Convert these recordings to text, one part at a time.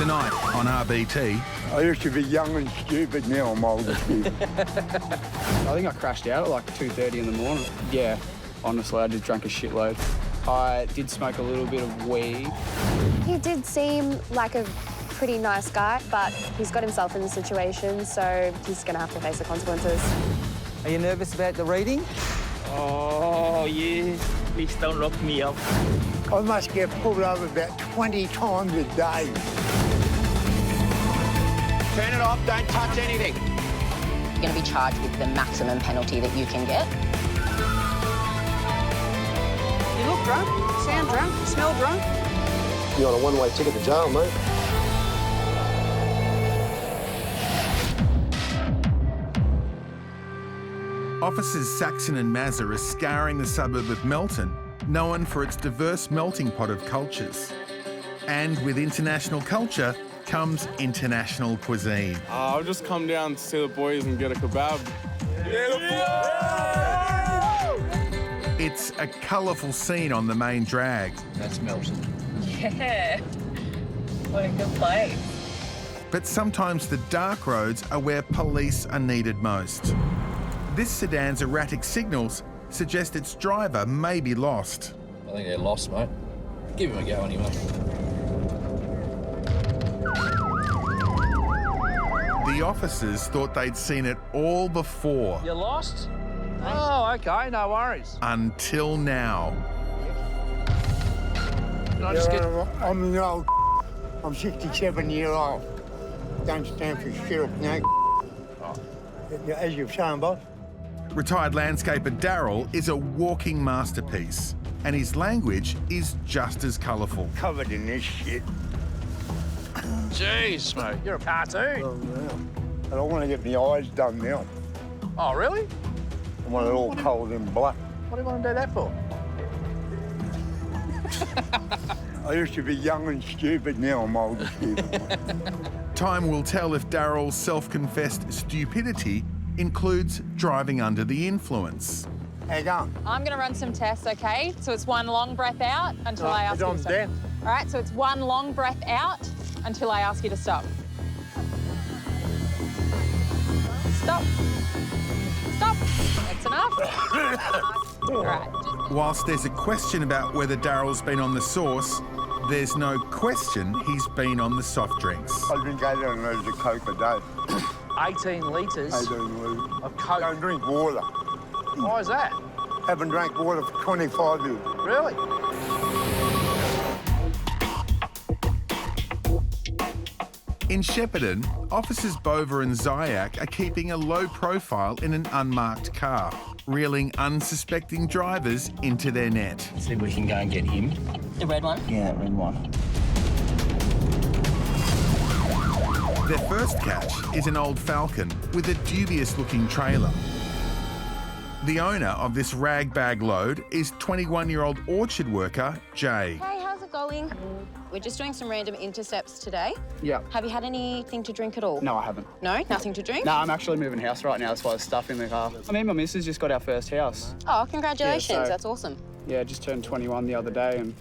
Tonight on RBT. I used to be young and stupid, now I'm old and stupid. I think I crashed out at like 2:30 in the morning. Yeah, honestly, I just drank a shitload. I did smoke a little bit of weed. He did seem like a pretty nice guy, but he's got himself in the situation, so he's going to have to face the consequences. Are you nervous about the reading? Oh, yeah. Please don't lock me up. I must get pulled over about 20 times a day. Turn it off, don't touch anything. You're going to be charged with the maximum penalty that you can get. You look drunk, you sound drunk, you smell drunk. You're on a one-way ticket to jail, mate. Officers Saxon and Mazza are scouring the suburb of Melton, known for its diverse melting pot of cultures. And with international culture comes international cuisine. I'll just come down to see the boys and get a kebab. It's a colourful scene on the main drag. That's Melton. Yeah. What a good place. But sometimes the dark roads are where police are needed most. This sedan's erratic signals suggest its driver may be lost. I think they're lost, mate. Give him a go anyway. The officers thought they'd seen it all before. You lost? Oh, OK, no worries. Until now. Can I just get... I'm an old I'm 67 years old. Don't stand for shit up now. As you're saying, boss. Retired landscaper Daryl is a walking masterpiece, and his language is just as colourful. Covered in this shit. Jeez, mate, you're a cartoon. Oh, yeah. I don't want to get my eyes done now. Oh, really? I want it all cold in black. What do you want to do that for? I used to be young and stupid, now I'm old and stupid. Time will tell if Daryl's self-confessed stupidity includes driving under the influence. How you going? I'm going to run some tests, OK? So it's one long breath out until I ask you to stop. All right, so it's one long breath out until I ask you to stop. Stop. Stop. That's enough. All right. Whilst there's a question about whether Daryl's been on the sauce, there's no question he's been on the soft drinks. I drink 18 litres of Coke a day. 18 litres 18 litres. of Coke. Don't drink water. Why is that? Haven't drank water for 25 years. Really? In Shepparton, officers Bova and Zayak are keeping a low profile in an unmarked car, reeling unsuspecting drivers into their net. See if we can go and get him. The red one? Yeah, that red one. Their first catch is an old Falcon with a dubious-looking trailer. The owner of this ragbag load is 21-year-old orchard worker Jay. Hey, how's it going? We're just doing some random intercepts today. Yeah. Have you had anything to drink at all? No, I haven't. No? Nothing to drink? No, I'm actually moving house right now. That's why there's stuff in the car. I mean, my missus just got our first house. Oh, congratulations. Yeah, so- That's awesome. Yeah, just turned 21 the other day, and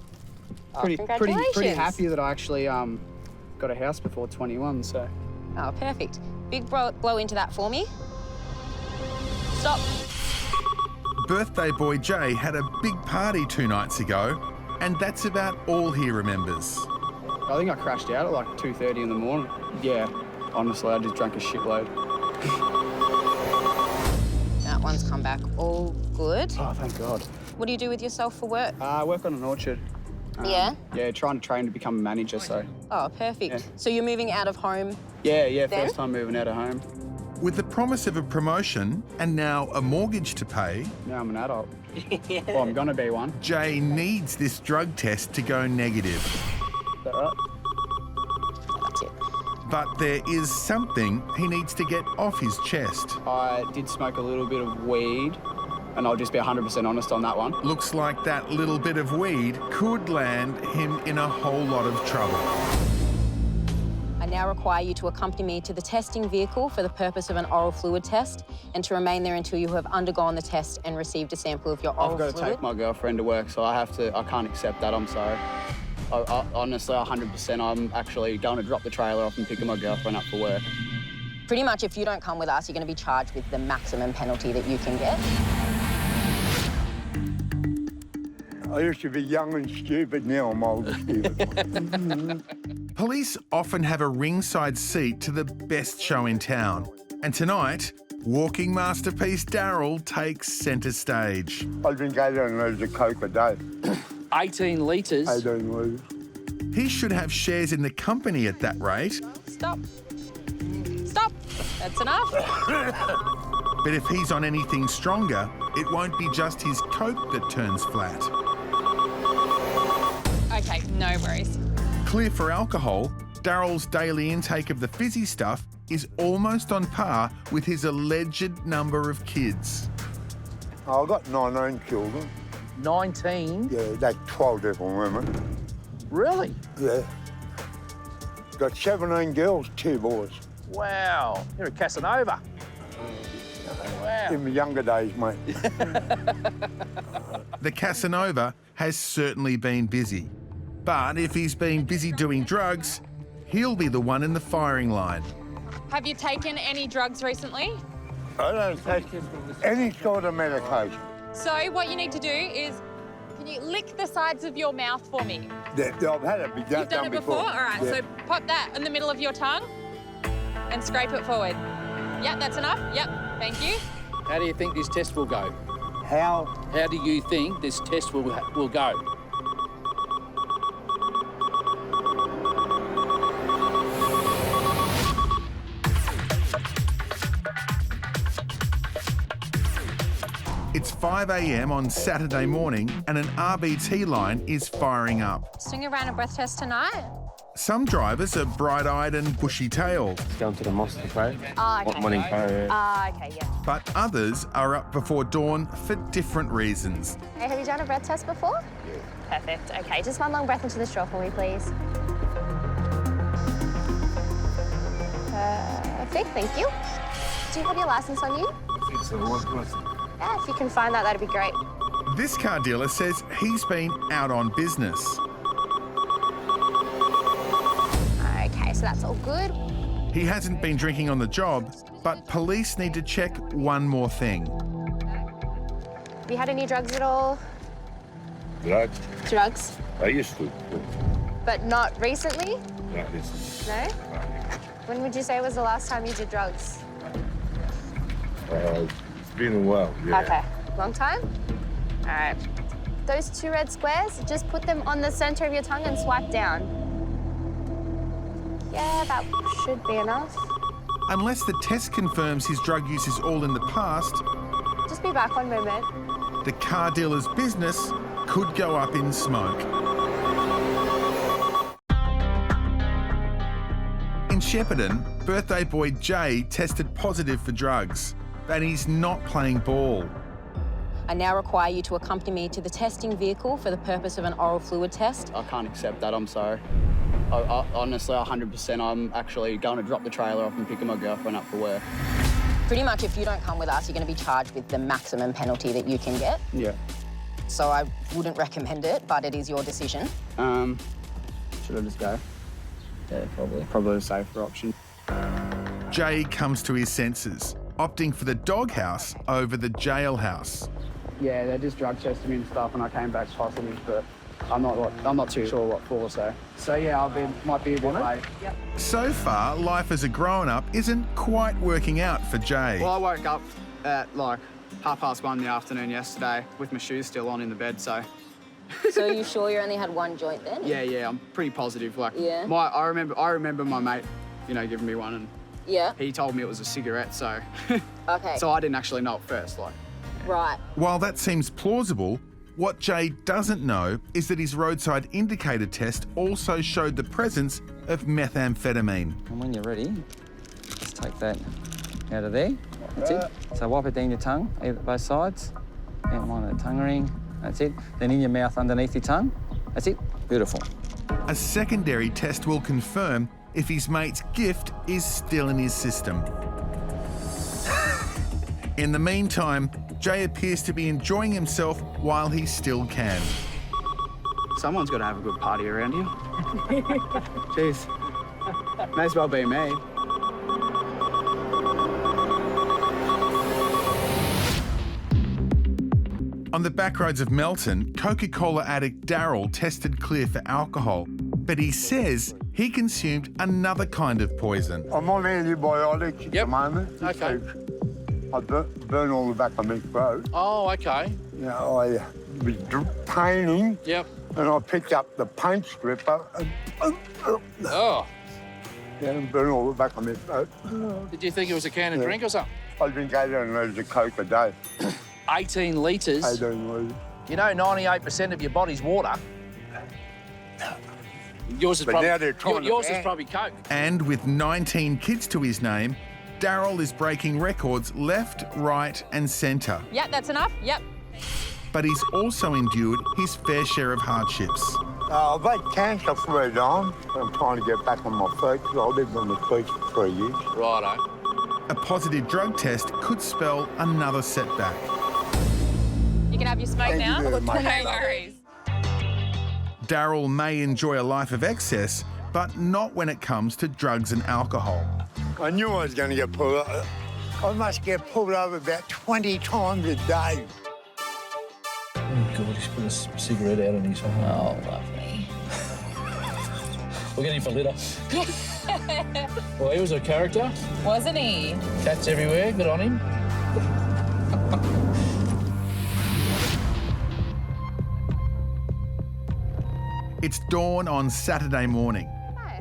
pretty congratulations. happy that I actually got a house before 21. So. Oh, perfect. Big blow into that for me. Stop. Birthday boy Jay had a big party 2 nights ago, and that's about all he remembers. I think I crashed out at like 2:30 in the morning. Yeah, honestly, I just drank a shitload. That one's come back all good. Oh, thank God. What do you do with yourself for work? I work on an orchard. Yeah? Yeah, trying to train to become a manager, so. Oh, perfect. Yeah. So you're moving out of home? Yeah, Then? first time moving out of home. With the promise of a promotion and now a mortgage to pay, Now I'm an adult. Well, I'm gonna be one. Jay needs this drug test to go negative. Is that right? That's it. But there is something he needs to get off his chest. I did smoke a little bit of weed, and I'll just be 100% honest on that one. Looks like that little bit of weed could land him in a whole lot of trouble. I now require you to accompany me to the testing vehicle for the purpose of an oral fluid test and to remain there until you have undergone the test and received a sample of your oral I've got fluid. to take my girlfriend to work, so I can't accept that, I'm sorry. Honestly, 100%. I'm actually going to drop the trailer off and pick my girlfriend up for work. Pretty much, if you don't come with us, you're going to be charged with the maximum penalty that you can get. I used to be young and stupid, now I'm old and stupid. Police often have a ringside seat to the best show in town. And tonight, walking masterpiece Daryl takes centre stage. I've been going down loads of coke a day. 18 litres. 18 litres. He should have shares in the company at that rate. Stop. Stop. That's enough. But if he's on anything stronger, it won't be just his coke that turns flat. Okay, no worries. Clear for alcohol, Daryl's daily intake of the fizzy stuff is almost on par with his alleged number of kids. I've got 19 children. 19? Yeah, that's 12 different women. Really? Yeah. Got 17 girls, 2 boys. Wow. You're a Casanova. Wow. In my younger days, mate. The Casanova has certainly been busy. But if he's been busy doing drugs, he'll be the one in the firing line. Have you taken any drugs recently? I don't take any sort of medication. So what you need to do is, can you lick the sides of your mouth for me? I've had it You've done it before? All right, yeah. so pop that in the middle of your tongue and scrape it forward. Yep, that's enough. Yep, thank you. How do you think this test will go? How? How do you think this test will go? It's 5 a.m. on Saturday morning and an RBT line is firing up. Swing around a breath test tonight. Some drivers are bright-eyed and bushy-tailed. Down to the master plate. Ah, okay. Morning fire. Ah, okay, yeah. But others are up before dawn for different reasons. Hey, have you done a breath test before? Yeah. Perfect. Okay, just one long breath into the straw for me, please. Perfect, thank you. Do you have your license on you? I think so. Yeah, if you can find that, that'd be great. This car dealer says he's been out on business. Okay, so that's all good. He hasn't been drinking on the job, but police need to check one more thing. Have you had any drugs at all? Drugs? Drugs? I used to. But not recently? Not this. No? When would you say was the last time you did drugs? It's been a while, yeah. Okay. Long time? All right. Those 2 red squares, just put them on the center of your tongue and swipe down. Yeah, that should be enough. Unless the test confirms his drug use is all in the past, Just be back 1 moment. the car dealer's business could go up in smoke. In Shepparton, birthday boy Jay tested positive for drugs, and he's not playing ball. I now require you to accompany me to the testing vehicle for the purpose of an oral fluid test. I can't accept that, I'm sorry. Honestly, 100%. I'm actually going to drop the trailer off and pick my girlfriend up for work. Pretty much, if you don't come with us, you're going to be charged with the maximum penalty that you can get. Yeah. So I wouldn't recommend it, but it is your decision. Should I just go? Yeah, probably. Probably the safer option. Jay comes to his senses, opting for the doghouse over the jailhouse. Yeah, they just drug tested me and stuff, and I came back positive, but I'm not too sure what for. So yeah, might be a bit late. Yep. So far, life as a grown-up isn't quite working out for Jay. Well, I woke up at like 1:30 in the afternoon yesterday with my shoes still on in the bed. So. So are you sure you only had 1 joint then? Yeah, I'm pretty positive. Like, yeah. I remember my mate, giving me one, and yeah, he told me it was a cigarette. So. Okay. So I didn't actually know at first, like. Right. While that seems plausible, what Jay doesn't know is that his roadside indicator test also showed the presence of methamphetamine. And when you're ready, just take that out of there. That's it. So wipe it down your tongue, both sides. And one at the tongue ring. That's it. Then in your mouth underneath your tongue. That's it. Beautiful. A secondary test will confirm if his mate's gift is still in his system. In the meantime, Jay appears to be enjoying himself while he still can. Someone's got to have a good party around here. Jeez. May as well be me. On the back roads of Melton, Coca-Cola addict Daryl tested clear for alcohol, but he says he consumed another kind of poison. I'm on antibiotics at the moment. Okay. I burn all the back of my throat. Oh, okay. You know, I was painting. Yep. And I picked up the paint stripper and Oh. yeah, and burn all the back of my throat. Did you think it was a can of drink or something? I drink 18 litres of Coke a day. 18 litres? 18 litres. You know 98% of your body's water. Yours is But probably, now they're trying to yours is ban- probably Coke. And with 19 kids to his name, Daryl is breaking records left, right and centre. Yep, that's enough. Yep. But he's also endured his fair share of hardships. I've had cancer 3 times. I'm trying to get back on my feet because I lived on the streets for 3 years. Righto. A positive drug test could spell another setback. You can have your smoke Thank now. you very No much. worries. Daryl may enjoy a life of excess, but not when it comes to drugs and alcohol. I knew I was going to get pulled over. I must get pulled over about 20 times a day. Oh, God, he's put a cigarette out in his home. Oh, lovely. We'll get him for litter. Well, he was a character. Wasn't he? Cats everywhere, good on him. It's dawn on Saturday morning.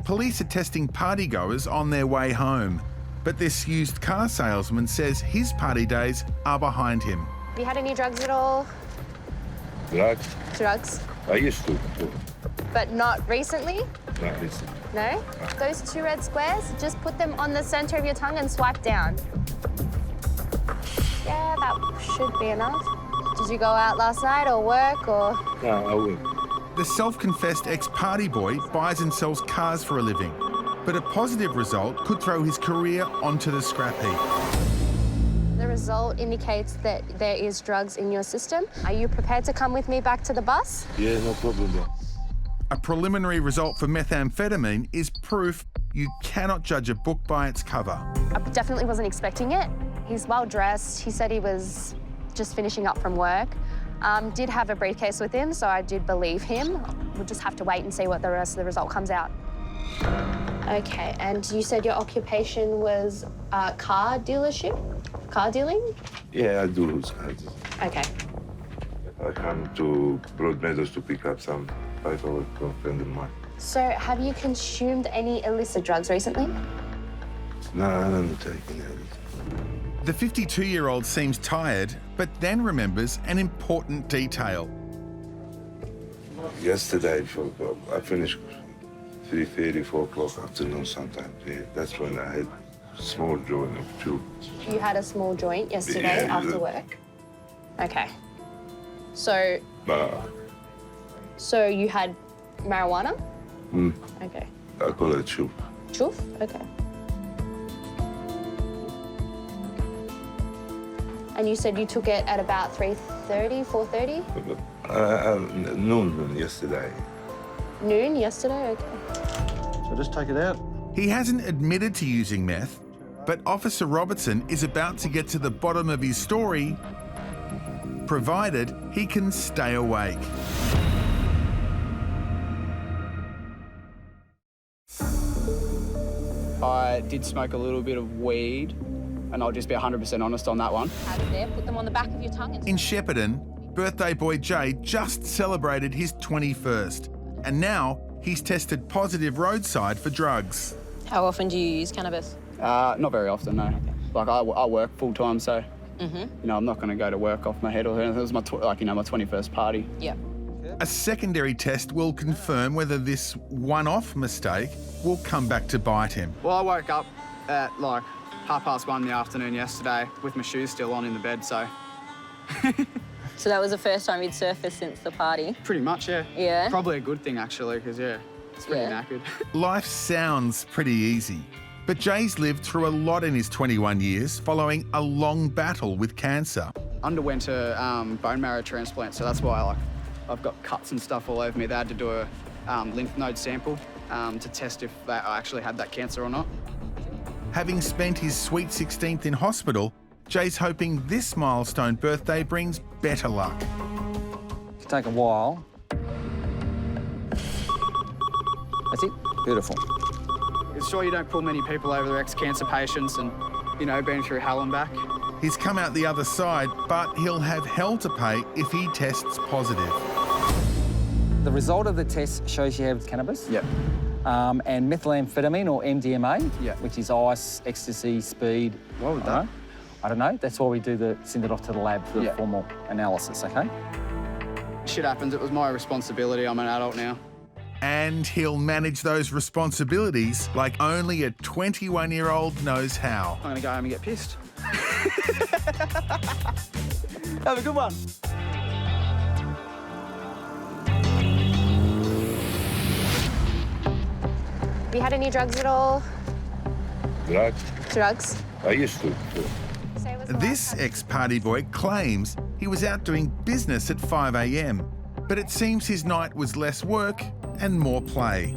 Police are testing partygoers on their way home. But this used car salesman says his party days are behind him. Have you had any drugs at all? Drugs? Drugs? I used to. But not recently? Not recently. No? Those 2 red squares, just put them on the center of your tongue and swipe down. Yeah, that should be enough. Did you go out last night or work or? No, I will. The self-confessed ex-party boy buys and sells cars for a living. But a positive result could throw his career onto the scrap heap. The result indicates that there is drugs in your system. Are you prepared to come with me back to the bus? Yeah, no problem, bro. A preliminary result for methamphetamine is proof you cannot judge a book by its cover. I definitely wasn't expecting it. He's well dressed. He said he was just finishing up from work. Did have a briefcase with him, so I did believe him. We'll just have to wait and see what the rest of the result comes out. Okay, and you said your occupation was car dealership? Car dealing? Yeah, I do lose cards. Okay. I come to Broadmeadows to pick up some $5 from a friend of mine. So have you consumed any illicit drugs recently? No, I don't take any. The 52-year-old seems tired, but then remembers an important detail. Yesterday, I finished 3:30, 4 o'clock afternoon sometimes. Yeah, that's when I had small joint of 2. You had a small joint yesterday Yeah, after work? Okay. So you had marijuana? Okay. I call it chew. Choof? Okay. And you said you took it at about 3:30, 4:30? Noon yesterday. Noon yesterday? Okay. So just take it out. He hasn't admitted to using meth, but Officer Robertson is about to get to the bottom of his story, provided he can stay awake. I did smoke a little bit of weed, and I'll just be 100% honest on that one. Out of there, put them on the back of your tongue and... In Shepparton, birthday boy Jay just celebrated his 21st, and now he's tested positive roadside for drugs. How often do you use cannabis? Not very often, no. Like, I work full-time, so, Mm-hmm. you know, I'm not going to go to work off my head or anything. It was my 21st party. Yeah. A secondary test will confirm whether this one-off mistake will come back to bite him. Well, I woke up at, like, 1:30 in the afternoon yesterday with my shoes still on in the bed, so... So that was the first time you'd surfaced since the party? Pretty much, yeah. Yeah? Probably a good thing, actually, because, yeah, it's pretty knackered. Life sounds pretty easy, but Jay's lived through a lot in his 21 years following a long battle with cancer. Underwent a bone marrow transplant, so that's why, like, I've got cuts and stuff all over me. They had to do a lymph node sample to test if I actually had that cancer or not. Having spent his sweet 16th in hospital, Jay's hoping this milestone birthday brings better luck. It'll take a while. That's it. Beautiful. It's sure you don't pull many people over their ex-cancer patients and, you know, been through hell and back. He's come out the other side, but he'll have hell to pay if he tests positive. The result of the test shows you have cannabis. Yep. And methamphetamine or MDMA, yeah, which is ice, ecstasy, speed. What would that? I don't know. That's why we send it off to the lab for the formal analysis, okay? Shit happens. It was my responsibility. I'm an adult now. And he'll manage those responsibilities like only a 21-year-old knows how. I'm gonna go home and get pissed. Have a good one. Have you had any drugs at all? Drugs? Drugs? I used to. This ex-party boy claims he was out doing business at 5 a.m, but it seems his night was less work and more play.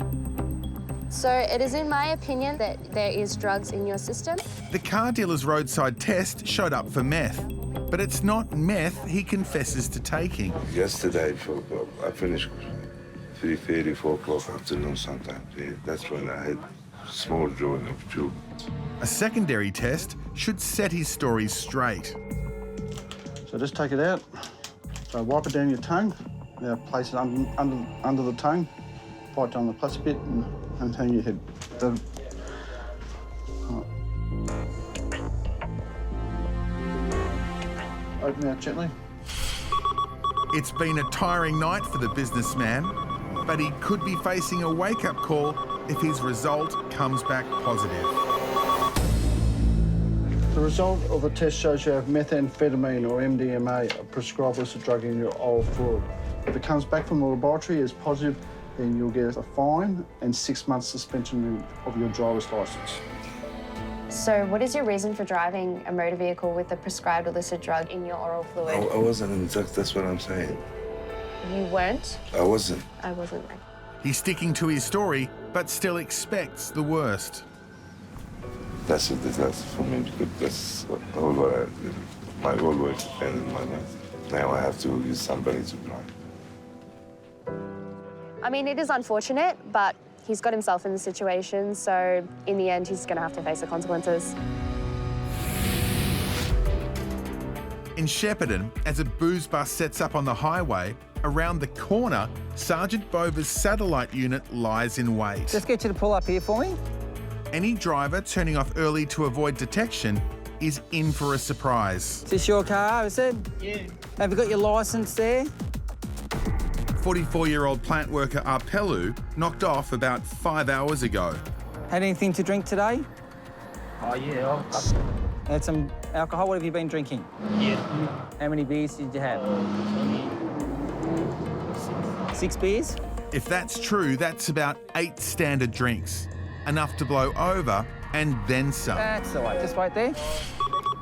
So it is in my opinion that there is drugs in your system. The car dealer's roadside test showed up for meth, but it's not meth he confesses to taking. Yesterday, I finished 3:30, 4 o'clock afternoon sometimes. Yeah, that's when I had small joint of two. A secondary test should set his story straight. So just take it out. So wipe it down your tongue. Now place it under the tongue. Bite down the plastic bit and turn your head. Open out gently. It's been a tiring night for the businessman, but he could be facing a wake-up call if his result comes back positive. The result of the test shows you have methamphetamine or MDMA, a prescribed illicit drug in your oral fluid. If it comes back from the laboratory as positive, then you'll get a fine and 6 months suspension of your driver's licence. So what is your reason for driving a motor vehicle with a prescribed illicit drug in your oral fluid? I wasn't in drugs, that's what I'm saying. You weren't? I wasn't. I wasn't. He's sticking to his story, but still expects the worst. That's a disaster for me because that's all what my whole life depended on my life. Now I have to use somebody to drive. I mean, it is unfortunate, but he's got himself in the situation, so in the end, he's going to have to face the consequences. In Shepparton, as a booze bus sets up on the highway, around the corner, Sergeant Bova's satellite unit lies in wait. Just get you to pull up here for me. Any driver turning off early to avoid detection is in for a surprise. Is this your car, is it? Yeah. Have you got your licence there? 44-year-old plant worker Arpelu knocked off about 5 hours ago. Had anything to drink today? Oh, yeah. Had some alcohol? What have you been drinking? Yeah. How many beers did you have? 6 beers? If that's true, that's about 8 standard drinks. Enough to blow over and then some. That's all right. Just wait there.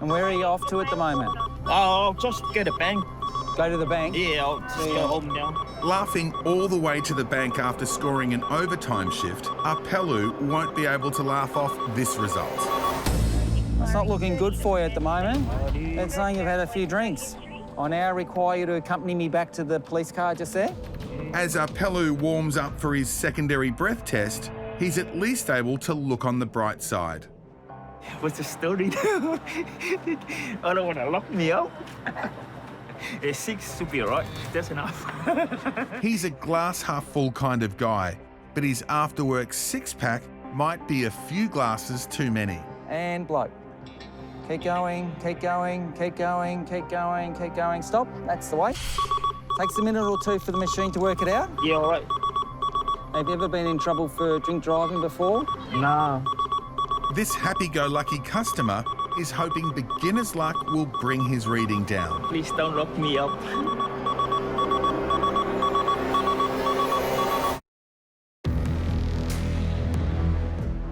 And where are you off to at the moment? I'll just get a bank. Go to the bank? Yeah, I'll just go home now. Laughing all the way to the bank after scoring an overtime shift, Arpelu won't be able to laugh off this result. It's not looking good for you at the moment. It's saying you've had a few drinks. I now require you to accompany me back to the police car just there. As Arpelu warms up for his secondary breath test, he's at least able to look on the bright side. What's the story now? I don't want to lock me up. 6 should be all right. That's enough. He's a glass half full kind of guy, but his after-work six-pack might be a few glasses too many. And blow. Keep going, keep going, keep going, keep going, keep going. Stop. That's the way. Takes a minute or two for the machine to work it out. Yeah, all right. Have you ever been in trouble for drink driving before? No. This happy-go-lucky customer is hoping beginner's luck will bring his reading down. Please don't lock me up.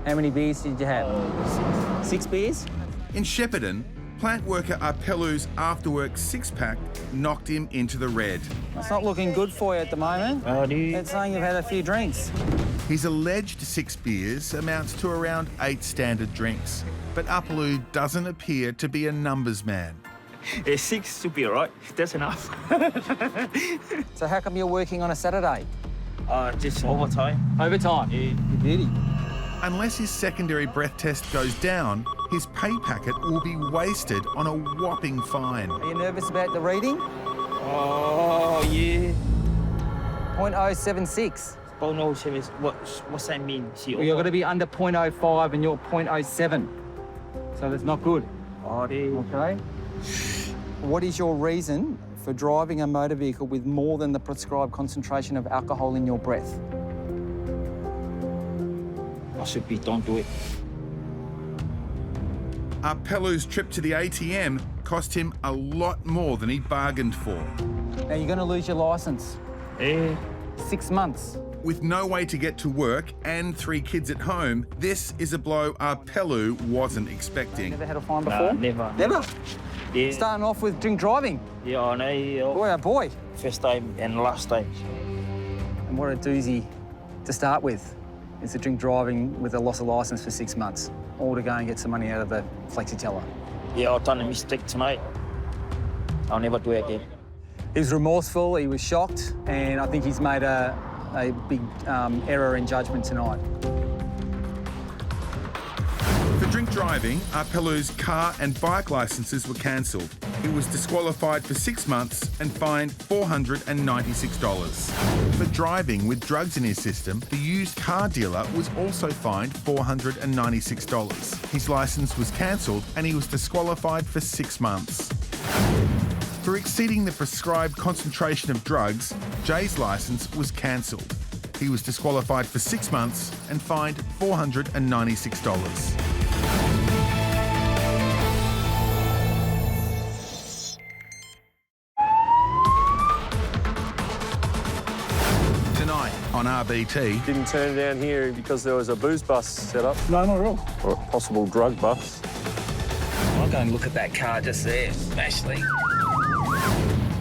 How many beers did you have? 6 beers? In Shepparton, Plant worker Arpelu's after-work six-pack knocked him into the red. It's not looking good for you at the moment. It's saying you've had a few drinks. His alleged 6 beers amounts to around 8 standard drinks, but Arpelu doesn't appear to be a numbers man. 6 should be all right. That's enough. So how come you're working on a Saturday? Just overtime. Overtime? Yeah. Beauty. Unless his secondary breath test goes down, his pay packet will be wasted on a whopping fine. Are you nervous about the reading? Oh, yeah. 0.076. 0.07, what's that mean? Well, you're going to be under 0.05 and you're 0.07. So that's not good. Okay. What is your reason for driving a motor vehicle with more than the prescribed concentration of alcohol in your breath? I should be, don't do it. Arpelu's trip to the ATM cost him a lot more than he bargained for. Now you're going to lose your licence. Yeah. 6 months. With no way to get to work and 3 kids at home, this is a blow Arpelu wasn't expecting. Never had a fine before? Never. Never? Yeah. Starting off with drink driving? Yeah, I know. Yeah. Boy, oh boy. First time and last time. And what a doozy to start with is to drink driving with a loss of licence for 6 months, all to go and get some money out of the flexi teller. Yeah, I've done a mistake tonight. I'll never do it again. He was remorseful, he was shocked, and I think he's made a big error in judgment tonight. For drink driving, Arpelu's car and bike licences were cancelled. He was disqualified for 6 months and fined $496. For driving with drugs in his system, the used car dealer was also fined $496. His licence was cancelled and he was disqualified for 6 months. For exceeding the prescribed concentration of drugs, Jay's licence was cancelled. He was disqualified for 6 months and fined $496. Tonight on RBT. Didn't turn down here because there was a booze bus set up. No, not at all. Or a possible drug bus. I'll go and look at that car just there, Ashley.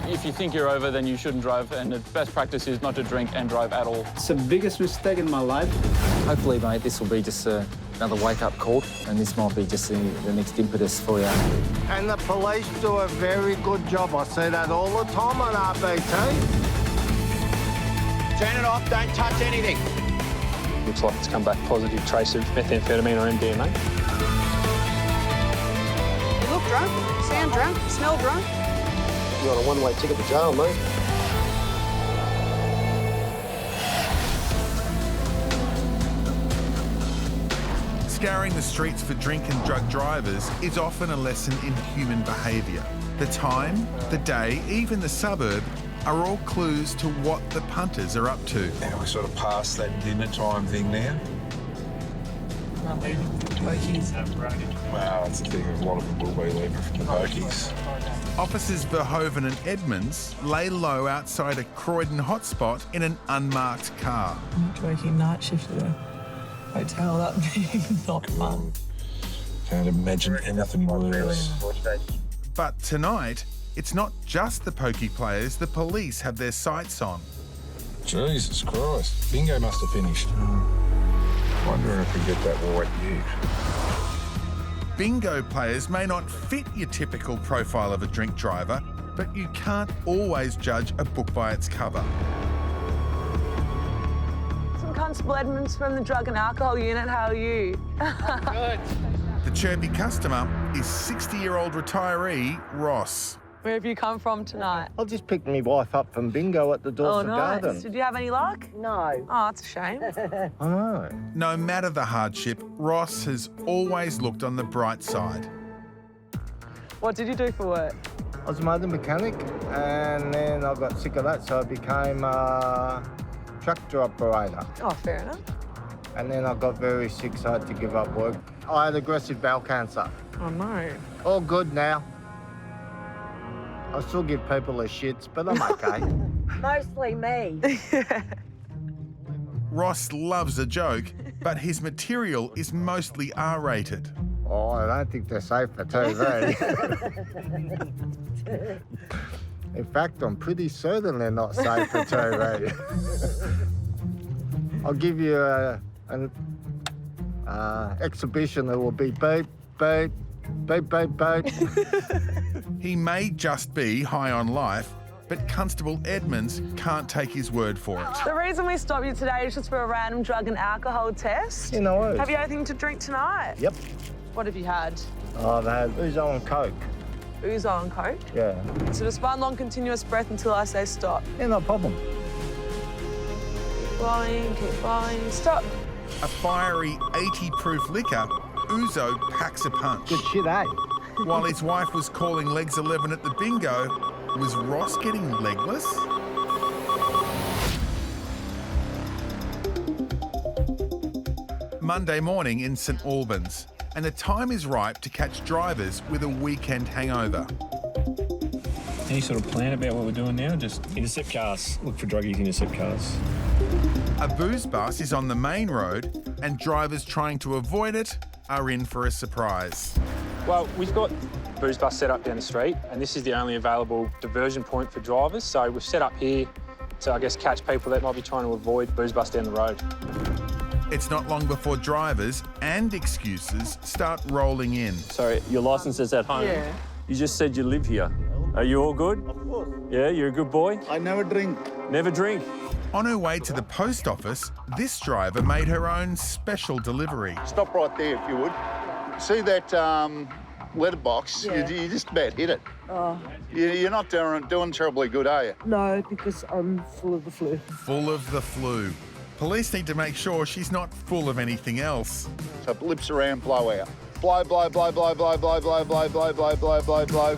If you think you're over, then you shouldn't drive, and the best practice is not to drink and drive at all. It's the biggest mistake in my life. Hopefully, mate, this will be just another wake-up call, and this might be just the next impetus for you. And the police do a very good job. I see that all the time on RBT. Turn it off, don't touch anything. Looks like it's come back positive trace of methamphetamine or MDMA. You look drunk, sound drunk, smell drunk. You got a one-way ticket to jail, mate. Scouring the streets for drink and drug drivers is often a lesson in human behaviour. The time, the day, even the suburb are all clues to what the punters are up to. Now we're sort of past that dinner time thing now. Well, that's the thing, a lot of them will be leaving from the pokies. Officers Verhoeven and Edmonds lay low outside a Croydon hotspot in an unmarked car. Working night shift at a hotel, that would be not fun. Can't imagine anything worse. But tonight, it's not just the pokey players the police have their sights on. Jesus Christ, bingo must have finished. Wondering if we get that white ute. Bingo players may not fit your typical profile of a drink driver, but you can't always judge a book by its cover. Some Constable Edmonds from the Drug and Alcohol Unit, how are you? Good. The chirpy customer is 60-year-old retiree Ross. Where have you come from tonight? I just picked my wife up from bingo at the Dorset Garden. Did you have any luck? No. Oh, that's a shame. I know. No matter the hardship, Ross has always looked on the bright side. What did you do for work? I was a motor mechanic, and then I got sick of that, so I became a tractor operator. Oh, fair enough. And then I got very sick, so I had to give up work. I had aggressive bowel cancer. Oh, no. All good now. I still give people the shits, but I'm okay. Mostly me. Ross loves a joke, but his material is mostly R-rated. Oh, I don't think they're safe for TV. In fact, I'm pretty certain they're not safe for TV. I'll give you an exhibition that will be beep, beep, beep, beep, beep. He may just be high on life, but Constable Edmonds can't take his word for it. The reason we stopped you today is just for a random drug and alcohol test. You know it. Have you anything to drink tonight? Yep. What have you had? I've had ouzo and Coke. Ouzo and Coke? Yeah. So just one long continuous breath until I say stop. Yeah, no problem. Keep blowing, stop. A fiery 80 proof liquor, ouzo packs a punch. Good shit, eh? While his wife was calling legs 11 at the bingo, was Ross getting legless? Monday morning in St Albans, and the time is ripe to catch drivers with a weekend hangover. Any sort of plan about what we're doing now? Just intercept cars. Look for druggies, intercept cars. A booze bus is on the main road, and drivers trying to avoid it are in for a surprise. Well, we've got a booze bus set up down the street, and this is the only available diversion point for drivers. So we've set up here to, I guess, catch people that might be trying to avoid booze bus down the road. It's not long before drivers and excuses start rolling in. Sorry, your licence is at home? Yeah. You just said you live here. Are you all good? Of course. Yeah, you're a good boy? I never drink. Never drink? On her way to the post office, this driver made her own special delivery. Stop right there if you would. See that letterbox? Yeah. You just about hit it. Oh. You're not doing terribly good, are you? No, because I'm full of the flu. Full of the flu. Police need to make sure she's not full of anything else. So blips around, blow out. Blow, blow, blow, blow, blow, blow, blow, blow, blow, blow, blow, blow, blow.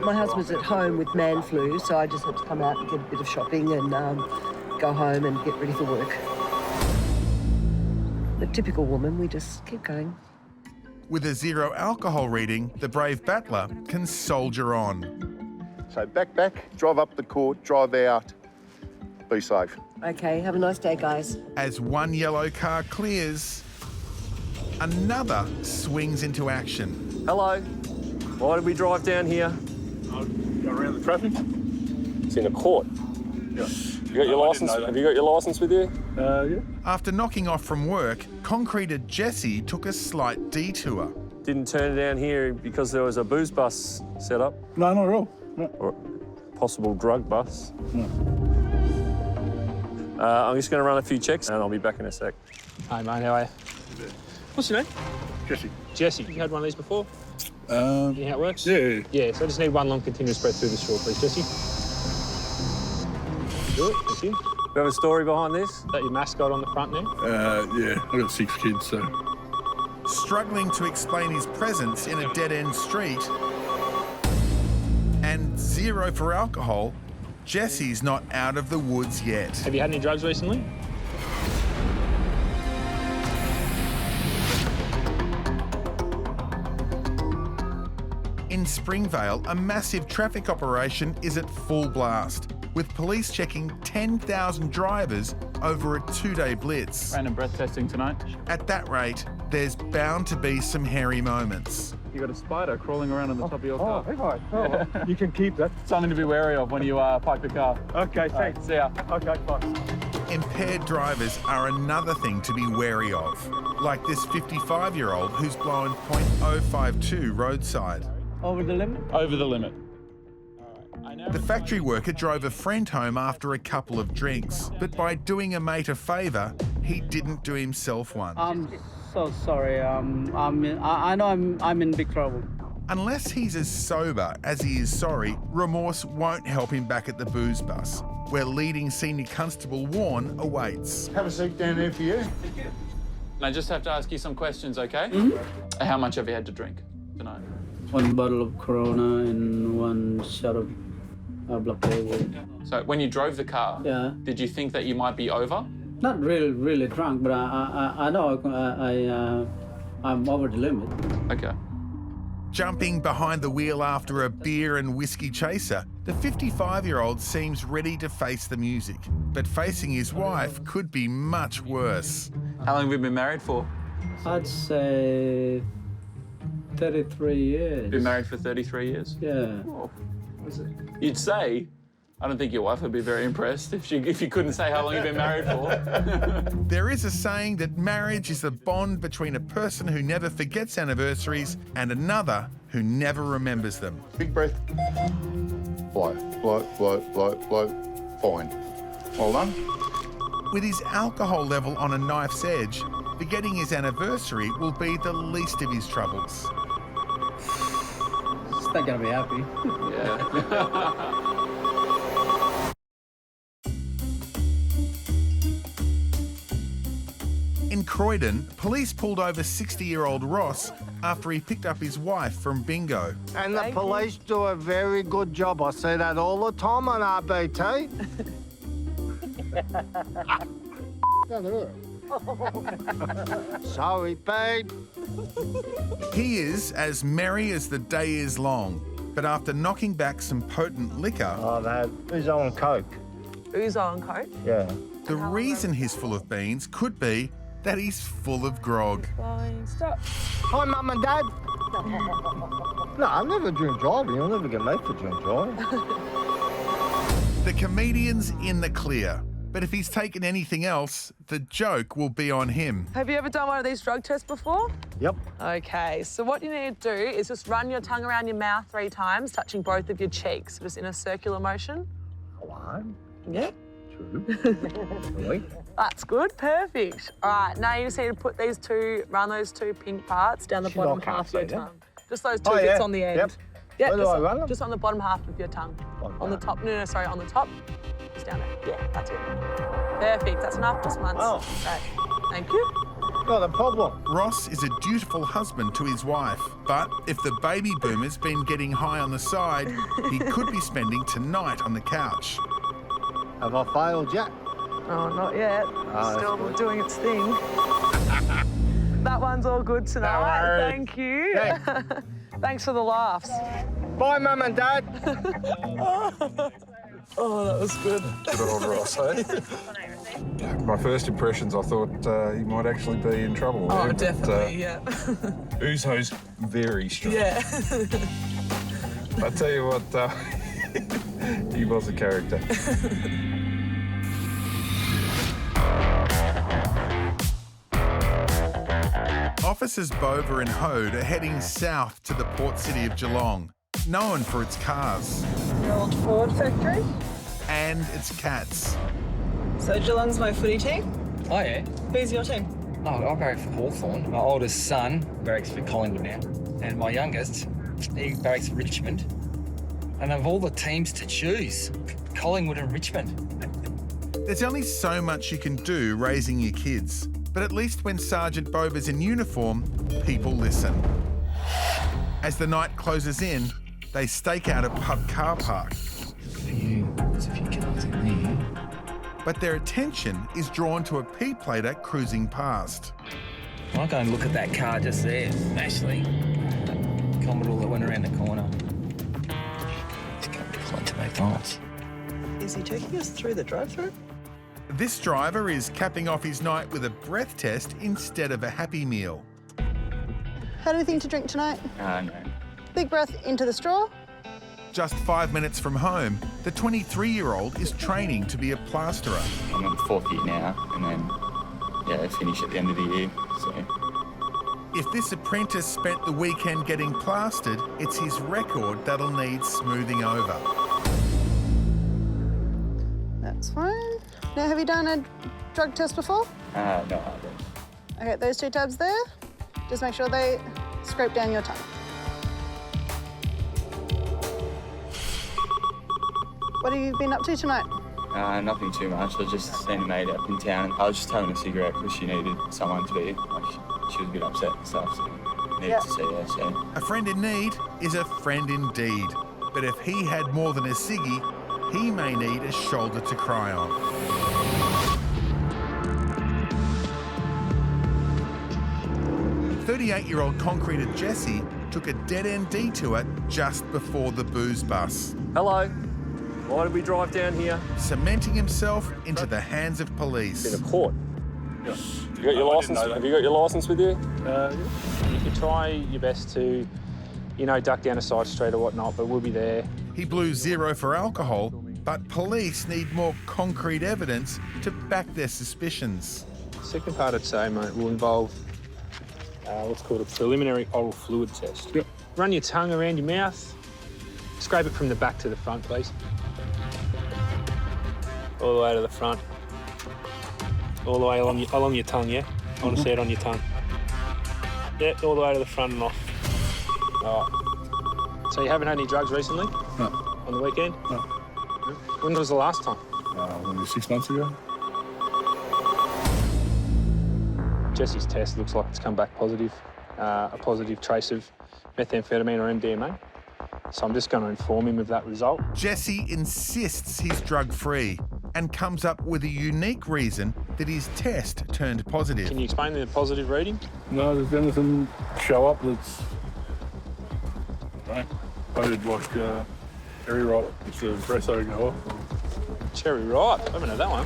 My husband's at home with man flu, so I just had to come out and get a bit of shopping and go home and get ready for work. The typical woman, we just keep going. With a 0 alcohol reading, the brave battler can soldier on. So back, drive up the court, drive out. Be safe. Okay, have a nice day, guys. As one yellow car clears, another swings into action. Hello. Why did we drive down here? Around the traffic? It's in a court. Yeah. You got your licence? Have you got your licence with you? Yeah. After knocking off from work, concreter Jesse took a slight detour. Didn't turn down here because there was a booze bus set up? No, not at all. No. Or a possible drug bus? No. I'm just going to run a few checks and I'll be back in a sec. Hi, mate, how are you? What's your name? Jesse. Jesse. You had one of these before? You know how it works? Yeah. Yeah, so I just need one long continuous breath through the straw, please, Jesse. Do it, thank you. You have a story behind this? Is that your mascot on the front there? Yeah, I've got 6 kids, so. Struggling to explain his presence in a dead-end street, and 0 for alcohol, Jesse's not out of the woods yet. Have you had any drugs recently? In Springvale, a massive traffic operation is at full blast, with police checking 10,000 drivers over a 2-day blitz. Random breath testing tonight. At that rate, there's bound to be some hairy moments. You got a spider crawling around on the top of your car. Have I? Oh, you can keep that. Something to be wary of when you park the car. Okay, thanks. See ya. Okay, bye. Impaired drivers are another thing to be wary of, like this 55-year-old who's blown .052 roadside. Over the limit? Over the limit. The factory worker drove a friend home after a couple of drinks, but by doing a mate a favour, he didn't do himself one. I'm so sorry. I know I'm in big trouble. Unless he's as sober as he is sorry, remorse won't help him back at the booze bus, where leading senior constable Warren awaits. Have a seat down there for you. And I just have to ask you some questions, okay? Mm-hmm. How much have you had to drink tonight? 1 bottle of Corona and 1 shot of Black Label. So when you drove the car, did you think that you might be over? Not really drunk, but I know I'm over the limit. Okay. Jumping behind the wheel after a beer and whiskey chaser, the 55-year-old seems ready to face the music. But facing his wife could be much worse. How long have you been married for? I'd say 33 years. Been married for 33 years? Yeah. Oh, you'd say, I don't think your wife would be very impressed if you couldn't say how long you've been married for. There is a saying that marriage is a bond between a person who never forgets anniversaries and another who never remembers them. Big breath. Blow, blow, blow, blow, blow. Fine. Well done. With his alcohol level on a knife's edge, forgetting his anniversary will be the least of his troubles. It's not going to be happy. Yeah. In Croydon, police pulled over 60-year-old Ross after he picked up his wife from bingo. And the police do a very good job. I see that all the time on RBT. Sorry, babe. He is as merry as the day is long, but after knocking back some potent liquor... Oh, that. Who's on coke? Who's on coke? Yeah. The reason he's full of beans could be that he's full of grog. Fine, stop. Hi, Mum and Dad. No, I never drink driving. You'll never get made for drink driving. The comedian's in the clear, but if he's taken anything else, the joke will be on him. Have you ever done one of these drug tests before? Yep. Okay, so what you need to do is just run your tongue around your mouth 3 times, touching both of your cheeks, just in a circular motion. 1, Yep. 2, 3. That's good, perfect. All right, now you just need to run those 2 pink parts down the bottom half of your tongue. Just those 2 bits on the end. Yep. Yeah, Where do I run them? just on the bottom half of your tongue. On the top, no, sorry, on the top. Just down there. Yeah, that's it. Perfect, that's enough, just once. Oh. Right. Thank you. Not a problem. Ross is a dutiful husband to his wife, but if the baby boomer's been getting high on the side, he could be spending tonight on the couch. Have I failed yet? Oh, not yet. Still doing its thing. That one's all good tonight. Thank you. Thanks for the laughs. Bye, Mum and Dad. Oh, that was good. Good old Ross, eh? My first impressions, I thought he might actually be in trouble. Oh, there, definitely, yeah. Uso's very strong. Yeah. I tell you what, he was a character. Officers Bover and Hode are heading south to the port city of Geelong, known for its cars. The old Ford factory. And its cats. So Geelong's my footy team. Oh, yeah. Who's your team? Oh, I barrack for Hawthorn. My oldest son barracks for Collingwood now. And my youngest, he barracks for Richmond. And of all the teams to choose, Collingwood and Richmond. There's only so much you can do raising your kids, but at least when Sergeant Bover's in uniform, people listen. As the night closes in, they stake out a pub car park. There's a few cars in there. But their attention is drawn to a P-plater cruising past. I'll go and look at that car just there, actually. Commodore that went around the corner. It's going to be flight to McDonald's. Is he taking us through the drive-through? This driver is capping off his night with a breath test instead of a Happy Meal. Had anything to drink tonight? No. Big breath into the straw. Just 5 minutes from home, the 23-year-old is training to be a plasterer. I'm in 4th year now, and then, I finish at the end of the year, so... If this apprentice spent the weekend getting plastered, it's his record that'll need smoothing over. That's fine. Now, have you done a drug test before? No, I haven't. Okay, those 2 tabs there. Just make sure they scrape down your tongue. What have you been up to tonight? Nothing too much. I was just seeing a mate up in town. I was just having a cigarette because she needed someone to be, she was a bit upset and stuff, so needed to see her, so... A friend in need is a friend indeed. But if he had more than a ciggy, he may need a shoulder to cry on. 38-year-old concreter Jesse took a dead-end detour just before the booze bus. Hello. Why did we drive down here? Cementing himself into the hands of police. Been a court. You got your license? Have you got your license with you? You could try your best to, duck down a side street or whatnot, but we'll be there. He blew 0 for alcohol, but police need more concrete evidence to back their suspicions. The second part, I'd say, mate, will involve what's called a preliminary oral fluid test. Yep. Run your tongue around your mouth. Scrape it from the back to the front, please. All the way to the front. All the way along your tongue, yeah? I want to see it on your tongue. Yeah, all the way to the front and off. All right. So you haven't had any drugs recently? No. On the weekend? No. When was the last time? Maybe 6 months ago. Jesse's test looks like it's come back positive. A positive trace of methamphetamine or MDMA. So I'm just going to inform him of that result. Jesse insists he's drug-free and comes up with a unique reason that his test turned positive. Can you explain the positive reading? No, there's anything show up that's rated like cherry ripe. It's a espresso goer. Cherry ripe? I haven't had that one.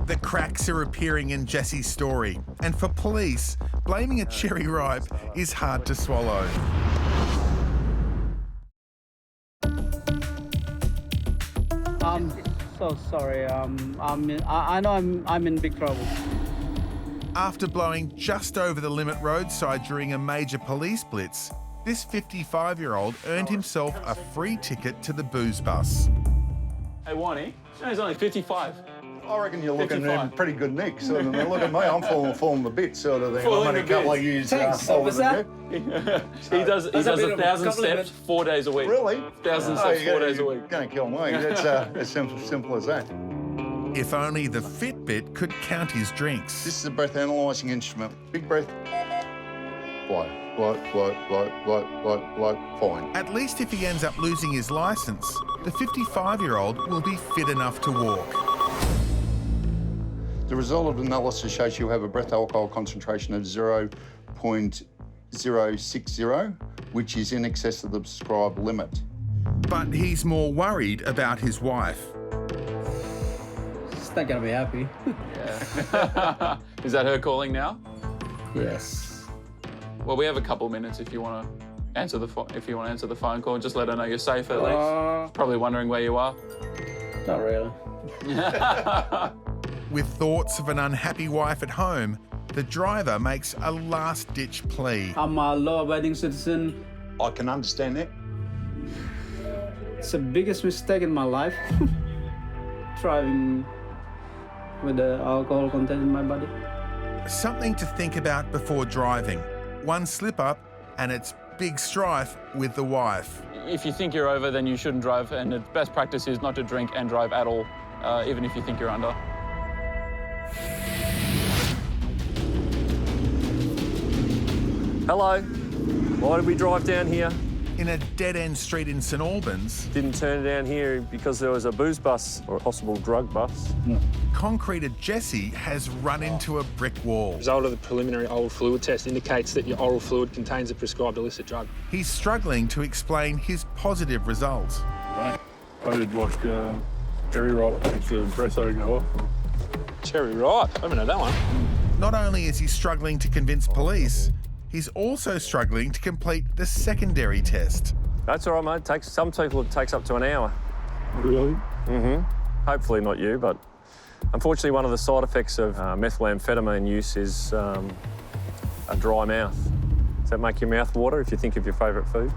The cracks are appearing in Jesse's story, and for police, blaming a cherry ripe is hard to swallow. So sorry. I know I'm in big trouble. After blowing just over the limit roadside during a major police blitz, this 55-year-old earned himself a free ticket to the booze bus. Hey, Wani, he's only 55. I reckon you're looking 55. in pretty good nick, sort of. Look at me, I'm falling a bit, sort of thing. I'm only a couple of years older than you. He does 1,000 steps 4 days a week. Really? 1,000 steps 4 days a week. Going to kill me. It's as simple as that. If only the Fitbit could count his drinks. This is a breath analysing instrument. Big breath. Blow, fine. At least if he ends up losing his licence, the 55-year-old will be fit enough to walk. The result of the analysis shows you have a breath alcohol concentration of 0.060, which is in excess of the prescribed limit. But he's more worried about his wife. She's not gonna be happy. Yeah. Is that her calling now? Yes. Well, we have a couple of minutes if you want to answer the phone call. Just let her know you're safe at least. She's probably wondering where you are. Not really. With thoughts of an unhappy wife at home, the driver makes a last-ditch plea. I'm a law-abiding citizen. I can understand that. It's the biggest mistake in my life. Driving with the alcohol content in my body. Something to think about before driving. One slip-up and it's big strife with the wife. If you think you're over, then you shouldn't drive, and the best practice is not to drink and drive at all, even if you think you're under. Hello. Why did we drive down here? In a dead-end street in St Albans. Didn't turn down here because there was a booze bus or a possible drug bus. No. Concreted Jesse has run into a brick wall. The result of the preliminary oral fluid test indicates that your oral fluid contains a prescribed illicit drug. He's struggling to explain his positive results. Rated like cherry ripe. It's a espresso goer. Cherry ripe? I haven't had that one. Not only is he struggling to convince police, he's also struggling to complete the secondary test. That's all right, mate. Some people it takes up to an hour. Really? Mm-hmm. Hopefully not you, but unfortunately one of the side effects of methamphetamine use is a dry mouth. Does that make your mouth water if you think of your favourite food?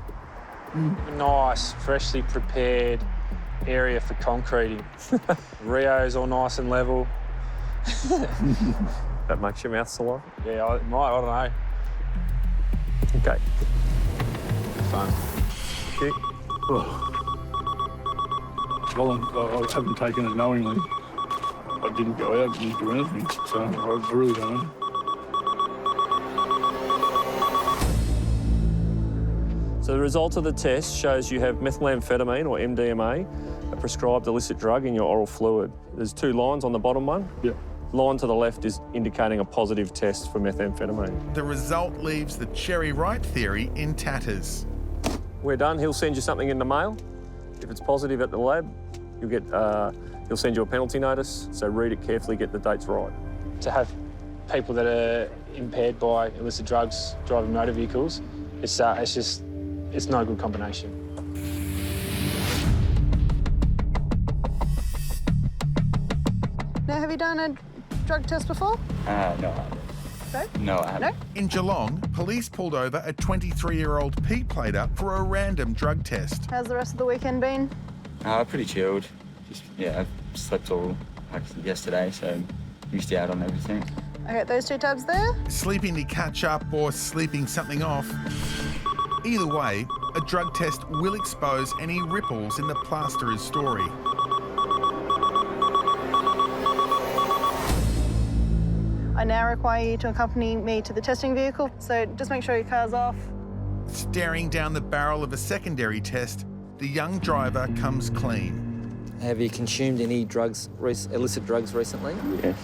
Nice, freshly prepared area for concreting. Rio's all nice and level. That makes your mouth saliva? Yeah, it might, I don't know. Okay. Fun. Thank you. Well, I haven't taken it knowingly. I didn't go out, didn't do anything, so I really don't know. So the result of the test shows you have methamphetamine or MDMA, a prescribed illicit drug, in your oral fluid. There's two lines on the bottom one. Yeah. Line to the left is indicating a positive test for methamphetamine. The result leaves the cherry ripe theory in tatters. We're done. He'll send you something in the mail. If it's positive at the lab, you'll get. He'll send you a penalty notice. So read it carefully, get the dates right. to have people that are impaired by illicit drugs driving motor vehicles, it's not a good combination. Now, have you done a drug test before? No. No, I haven't. In Geelong, police pulled over a 23-year-old Pete plater for a random drug test. How's the rest of the weekend been? Pretty chilled. I slept all yesterday, so missed out on everything. Okay, those 2 tabs there. Sleeping to catch up or sleeping something off. Either way, a drug test will expose any ripples in the plasterer's story. I now require you to accompany me to the testing vehicle, so just make sure your car's off. Staring down the barrel of a secondary test, the young driver comes clean. Have you consumed any drugs, illicit drugs recently? Yes.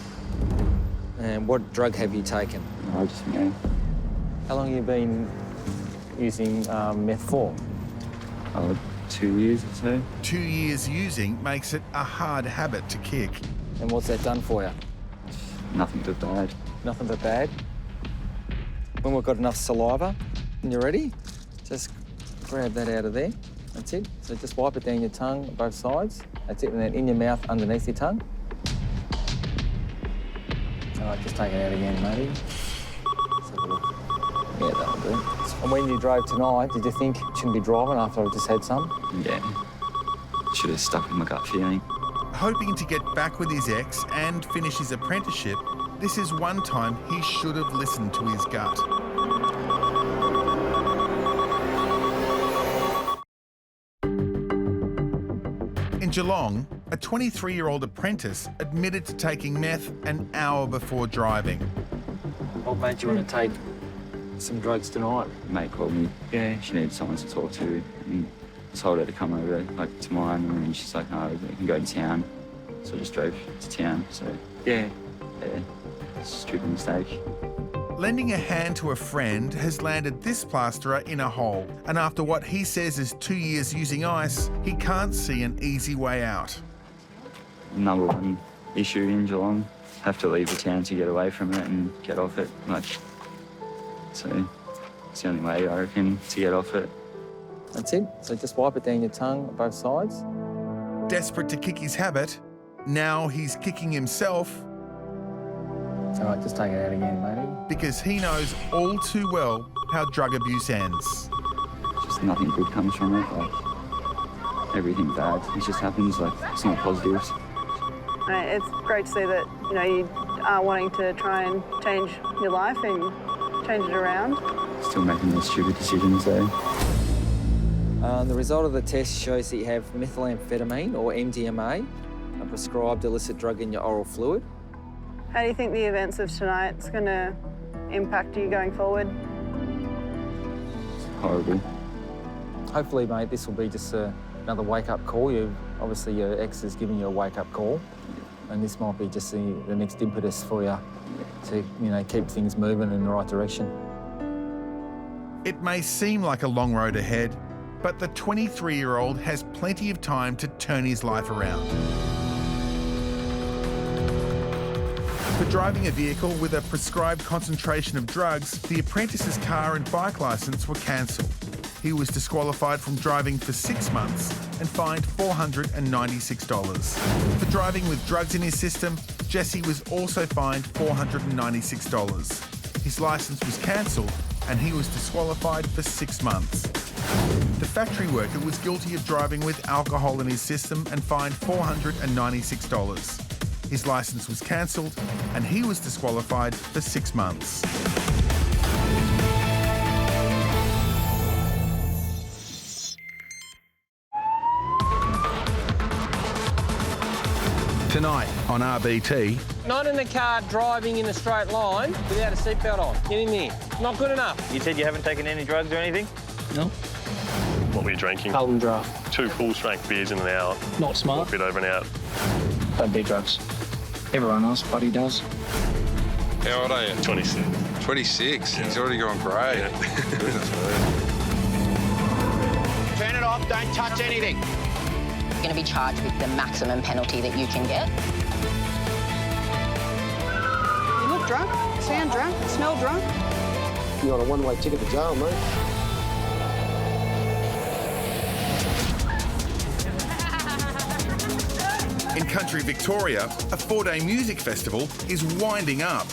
And what drug have you taken? Just me. How long have you been using meth for? 2 years or so. 2 years using makes it a hard habit to kick. And what's that done for you? Nothing but bad. Nothing but bad? When we've got enough saliva and you're ready, just grab that out of there. That's it. So just wipe it down your tongue, both sides. That's it. And then in your mouth, underneath your tongue. All right, just take it out again, matey. Let's have a look. Yeah, that'll do. And when you drove tonight, did you think you shouldn't be driving after I just had some? Yeah. Should have stuck with my gut feeling. Hoping to get back with his ex and finish his apprenticeship, this is one time he should have listened to his gut. In Geelong, a 23-year-old apprentice admitted to taking meth an hour before driving. What made you want to take some drugs tonight? Mate called me. Yeah. She needed someone to talk to. And told her to come over to mine, and then she's like, no, we can go to town. So I just drove to town. So yeah, stupid mistake. Lending a hand to a friend has landed this plasterer in a hole, and after what he says is 2 years using ice, he can't see an easy way out. Number one issue in Geelong, have to leave the town to get away from it and get off it. So it's the only way, I reckon, to get off it. That's it. So just wipe it down your tongue, both sides. Desperate to kick his habit, now he's kicking himself. It's all right, just take it out again, matey. Because he knows all too well how drug abuse ends. Just nothing good comes from it. Everything bad. It just happens. It's not positives. It's great to see that you are wanting to try and change your life and change it around. Still making those stupid decisions though. The result of the test shows that you have methamphetamine or MDMA, a prescribed illicit drug in your oral fluid. How do you think the events of tonight's going to impact you going forward? Horrible. Hopefully, mate, this will be just another wake-up call. Obviously, your ex has given you a wake-up call, and this might be just the next impetus for you to, keep things moving in the right direction. It may seem like a long road ahead, but the 23-year-old has plenty of time to turn his life around. For driving a vehicle with a prescribed concentration of drugs, the apprentice's car and bike licence were cancelled. He was disqualified from driving for 6 months and fined $496. For driving with drugs in his system, Jesse was also fined $496. His licence was cancelled and he was disqualified for 6 months. The factory worker was guilty of driving with alcohol in his system and fined $496. His licence was cancelled and he was disqualified for 6 months. Tonight on RBT. Not in the car driving in a straight line without a seatbelt on. Get in there. Not good enough. You said you haven't taken any drugs or anything? No. What were you drinking? Carlton Draft. 2 full-strength beers in an hour. Not smart. A bit over and out. Don't do drugs. Everyone else bloody does. How old are you? 26. 26? Yeah. He's already gone grey. Yeah. Turn it off, don't touch anything. You're going to be charged with the maximum penalty that you can get. drunk, sound drunk, smell drunk. You're on a one-way ticket to jail, mate. In country Victoria, a 4-day music festival is winding up.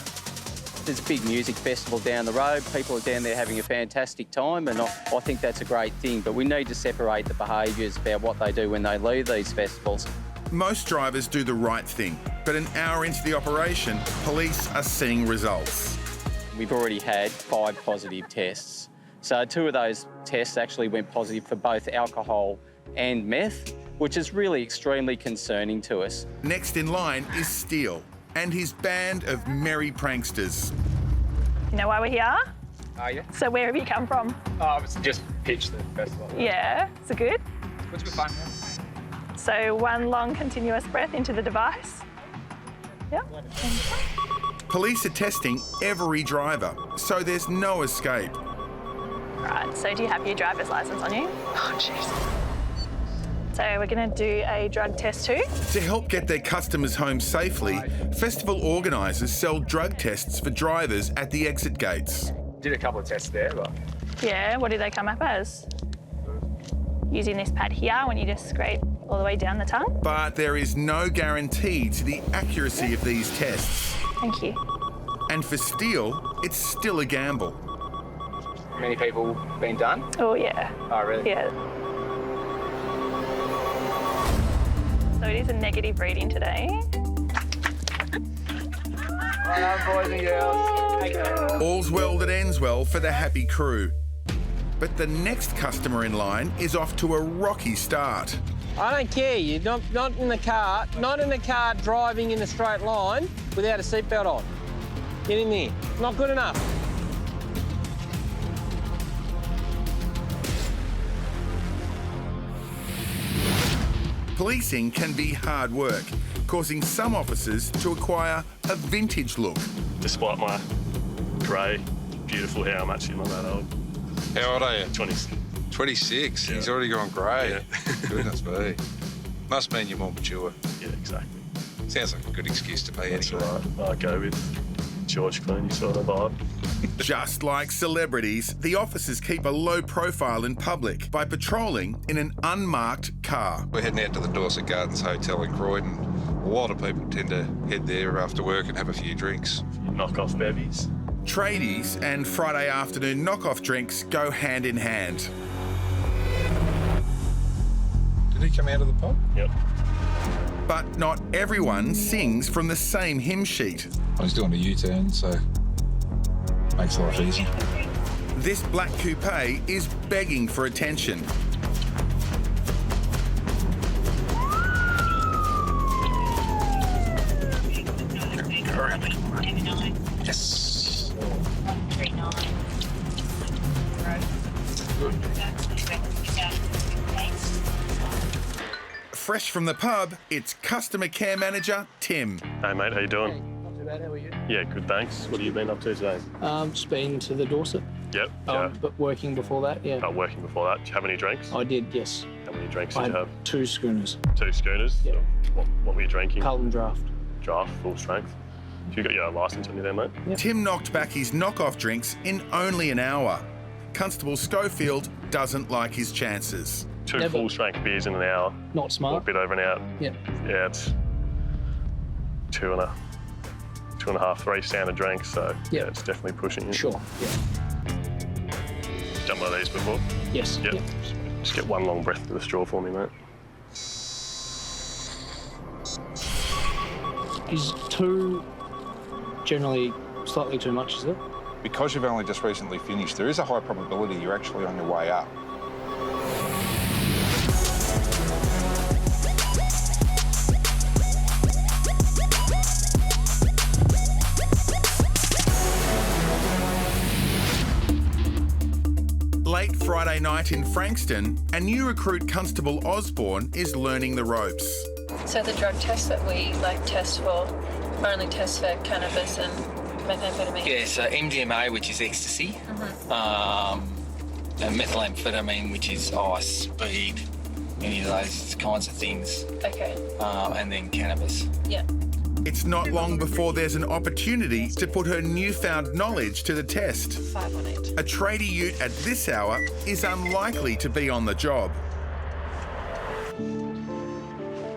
There's a big music festival down the road. People are down there having a fantastic time, and I think that's a great thing. But we need to separate the behaviours about what they do when they leave these festivals. Most drivers do the right thing, but an hour into the operation, police are seeing results. We've already had 5 positive tests. So 2 of those tests actually went positive for both alcohol and meth, which is really extremely concerning to us. Next in line is Steele and his band of merry pranksters. You know why we're here? Are you? So where have you come from? Oh, it's just pitched the festival. Yeah, so good. It's been fun. So 1 long continuous breath into the device. Yep. Police are testing every driver, so there's no escape. Right, so do you have your driver's licence on you? Oh, jeez. So we're going to do a drug test too. To help get their customers home safely, festival organisers sell drug tests for drivers at the exit gates. Did a couple of tests there, but... Yeah, what do they come up as? Using this pad here when you just scrape all the way down the tongue. But there is no guarantee to the accuracy of these tests. Thank you. And for Steele, it's still a gamble. Many people been done? Oh, yeah. Oh, really? Yeah. So it is a negative reading today. Well, boys and girls. All's well that ends well for the happy crew. But the next customer in line is off to a rocky start. I don't care. You're not in the car driving in a straight line without a seatbelt on. Get in there. Not good enough. Policing can be hard work, causing some officers to acquire a vintage look. Despite my grey, beautiful hair, I'm actually not that old. How old are you? 26. 26? Yeah. He's already gone grey. Yeah. Goodness me. Must mean you're more mature. Yeah, exactly. Sounds like a good excuse to me That's anyway. right. I go with George Clooney sort of vibe. Just like celebrities, the officers keep a low profile in public by patrolling in an unmarked car. We're heading out to the Dorset Gardens Hotel in Croydon. A lot of people tend to head there after work and have a few drinks. You knock off bevies. Tradies and Friday afternoon knockoff drinks go hand in hand. Did he come out of the pub? Yep. But not everyone sings from the same hymn sheet. I was doing a U-turn, so makes life easy. This black coupe is begging for attention. Yes. Fresh from the pub, it's customer care manager Tim. Hey mate, how you doing? Not too bad, how are you? Yeah, good thanks. What have you been up to today? Just been to the Dorset. Yep. Yeah. But working before that, yeah. Oh, working before that. Did you have any drinks? I did, yes. How many drinks I did you had have? 2 schooners. 2 schooners? Yeah. What were you drinking? Carlton Draft. Draft, full strength. You got your licence on you there, mate? Yep. Tim knocked back his knockoff drinks in only an hour. Constable Schofield doesn't like his chances. 2 Never. full strength beers in an hour. Not smart. A bit over an hour. Yeah. Yeah, it's 2.5, 3 standard drinks, so yeah, it's definitely pushing you. Sure, yeah. Done one of these before? Yes. Yep. Yep. Just get 1 long breath with a straw for me, mate. Is 2 generally slightly too much, is it? Because you've only just recently finished, there is a high probability you're actually on your way up. Late Friday night in Frankston, a new recruit Constable Osborne is learning the ropes. So the drug tests that we test for only test for cannabis and methamphetamine? Yeah, so MDMA, which is ecstasy, and methamphetamine, which is ice, speed, any of those kinds of things. Okay. And then cannabis. Yeah. It's not long before there's an opportunity to put her newfound knowledge to the test. 518. A tradie ute at this hour is unlikely to be on the job.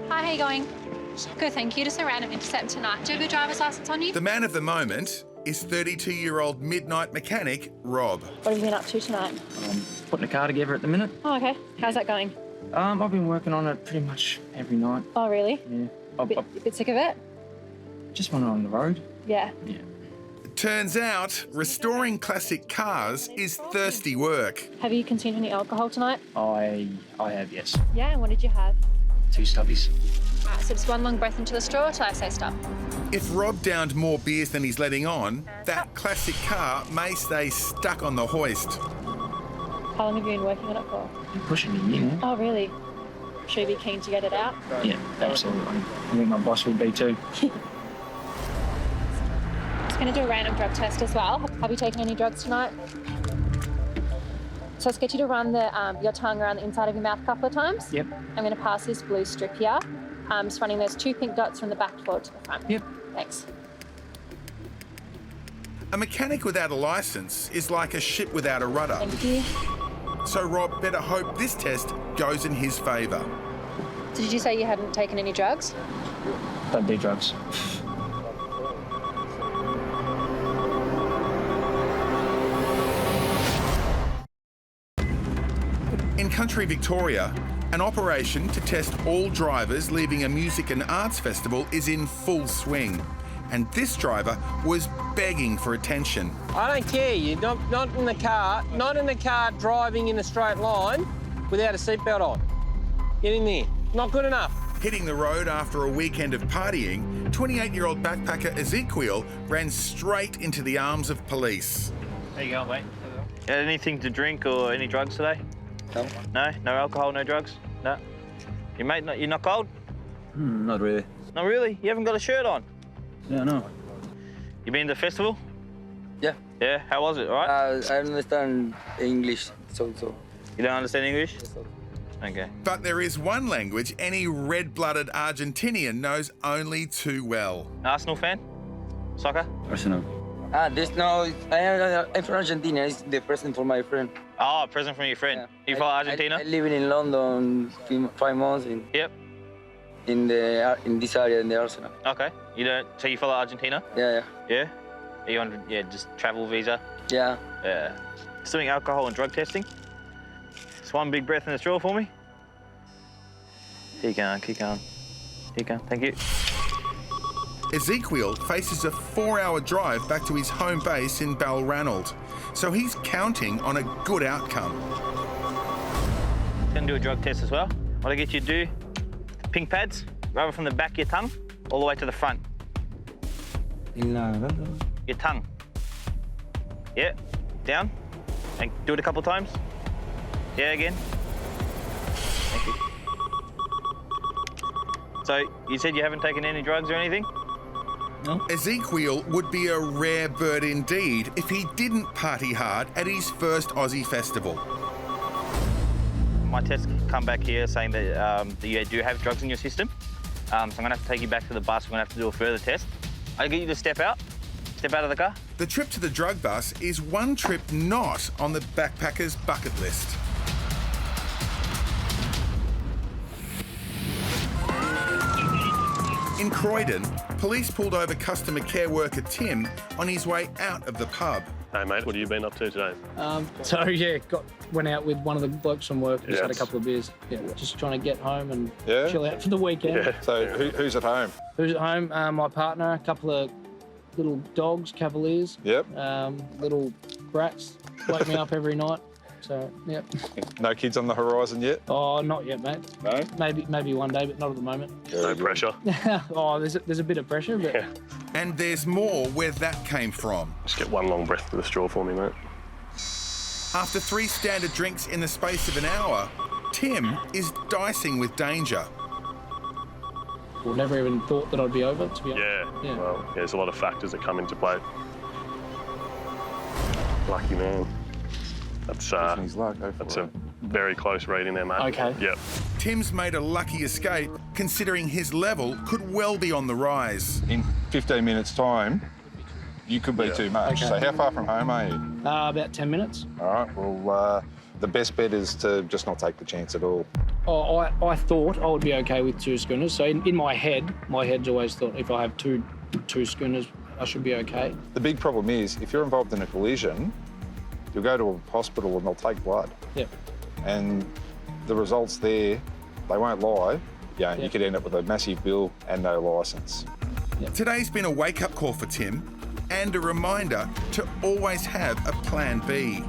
Hi, how you going? Good, thank you. Just a random intercept tonight. Do you have your driver's license on you? The man of the moment is 32-year-old midnight mechanic Rob. What have you been up to tonight? Putting a car together at the minute. Oh, okay. How's that going? I've been working on it pretty much every night. Oh, really? Yeah. A bit sick of it? Just when I'm on the road. Yeah. Yeah. Turns out, restoring classic cars is thirsty work. Have you consumed any alcohol tonight? I have, yes. Yeah, and what did you have? 2 stubbies. All right, so just one long breath into the straw till I say stop. If Rob downed more beers than he's letting on, that classic car may stay stuck on the hoist. How long have you been working on it for? You're pushing me, you know. Oh, really? Should you be keen to get it out? Yeah, absolutely. I think my boss would be too. Just going to do a random drug test as well. Have you taken any drugs tonight? So let's get you to run your tongue around the inside of your mouth a couple of times. Yep. I'm going to pass this blue strip here. Just running those 2 pink dots from the back forward to the front. Yep. Thanks. A mechanic without a licence is like a ship without a rudder. Thank you. So Rob better hope this test goes in his favour. So did you say you hadn't taken any drugs? Don't do drugs. In country Victoria, an operation to test all drivers leaving a music and arts festival is in full swing. And this driver was begging for attention. I don't care. You're not in the car driving in a straight line without a seatbelt on. Get in there. Not good enough. Hitting the road after a weekend of partying, 28-year-old backpacker Ezekiel ran straight into the arms of police. There you go, mate. You had anything to drink or any drugs today? No. No? No alcohol, no drugs? No? You mate, you're not cold? Not really. Not really? You haven't got a shirt on? Yeah, no. You been to the festival? Yeah. Yeah? How was it, all right? I understand English, so. You don't understand English? Okay. But there is one language any red-blooded Argentinian knows only too well. Arsenal fan? Soccer? Arsenal. I'm from Argentina. It's the present for my friend. Oh, a present from your friend. You from Argentina? I living in London 5 months. Yep. In this area in the Arsenal. Okay. So you follow Argentina? Yeah. Yeah? Are you on just travel visa? Yeah. Yeah. Just doing alcohol and drug testing. Just one big breath in the straw for me. Keep going. Keep going. Thank you. Ezekiel faces a 4-hour drive back to his home base in Balranald, so he's counting on a good outcome. Gonna do a drug test as well. What I get you to do, pink pads, rub it from the back of your tongue all the way to the front. Your tongue. Yeah, down. And do it a couple times. Yeah, again. Thank you. So, you said you haven't taken any drugs or anything? No. Ezekiel would be a rare bird indeed if he didn't party hard at his first Aussie festival. My test come back here saying that you do have drugs in your system. So I'm going to have to take you back to the bus. We're going to have to do a further test. I'll get you to step out of the car. The trip to the drug bus is one trip not on the backpacker's bucket list. In Croydon, police pulled over customer care worker Tim on his way out of the pub. Hey, mate, what have you been up to today? Went out with one of the blokes from work, just had a couple of beers. Yeah, just trying to get home and chill out for the weekend. Yeah. So who's at home? Who's at home? My partner, a couple of little dogs, Cavaliers. Yep. Little brats, wake me up every night. So, yep. No kids on the horizon yet? Oh, not yet, mate. No? Maybe one day, but not at the moment. No pressure. There's a bit of pressure, but... Yeah. And there's more where that came from. Just get one long breath with a straw for me, mate. After 3 standard drinks in the space of an hour, Tim is dicing with danger. Well, never even thought that I'd be over, to be honest. Yeah. Well, there's a lot of factors that come into play. Lucky man. That's a very close reading there, mate. Okay. Yep. Tim's made a lucky escape, considering his level could well be on the rise. In 15 minutes' time, you could be too much. Okay. So how far from home are you? About 10 minutes. All right, well, the best bet is to just not take the chance at all. Oh, I thought I would be okay with 2 schooners. So in my head's always thought if I have two schooners, I should be okay. The big problem is, if you're involved in a collision, you'll go to a hospital and they'll take blood. Yep. And the results there, they won't lie. Yeah, you could end up with a massive bill and no licence. Today's been a wake-up call for Tim and a reminder to always have a plan B.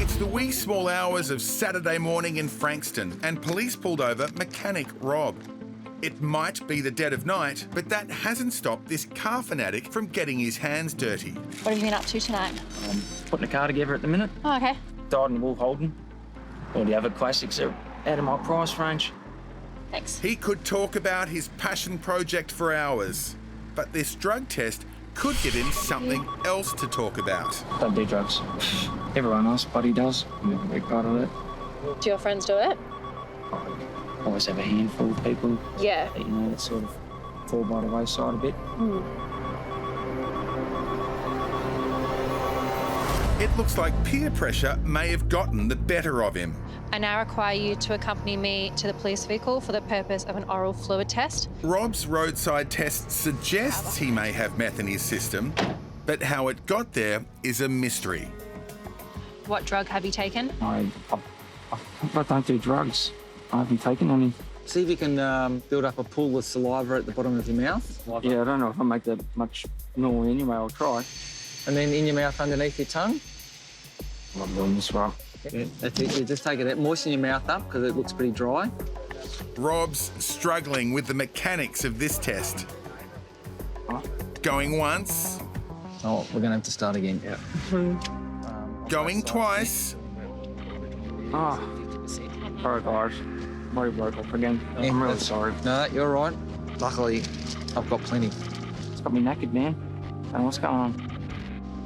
It's the wee small hours of Saturday morning in Frankston and police pulled over mechanic Rob. It might be the dead of night, but that hasn't stopped this car fanatic from getting his hands dirty. What have you been up to tonight? Putting a car together at the minute. Oh, okay. Dyed-in-the-wool Holden. All the other classics are out of my price range. Thanks. He could talk about his passion project for hours, but this drug test could get him something else to talk about. Don't do drugs. Everyone else bloody does. I'm a big part of it. Do your friends do it? Always have a handful of people. Yeah. That, that sort of fall by the wayside a bit. It looks like peer pressure may have gotten the better of him. I now require you to accompany me to the police vehicle for the purpose of an oral fluid test. Rob's roadside test suggests he may have meth in his system, but how it got there is a mystery. What drug have you taken? I don't do drugs. I haven't taken any. See if you can build up a pool of saliva at the bottom of your mouth. Yeah, I don't know if I make that much noise anyway. I'll try. And then in your mouth underneath your tongue. I'm doing this right. Yeah, that's it. You just take it out, moisten your mouth up because it looks pretty dry. Rob's struggling with the mechanics of this test. Going once. Oh, we're going to have to start again. Yeah. Going twice. Sorry, guys. Body broke off again. I'm really sorry. No, you're right. Luckily, I've got plenty. It's got me knackered, man. I don't know what's going on.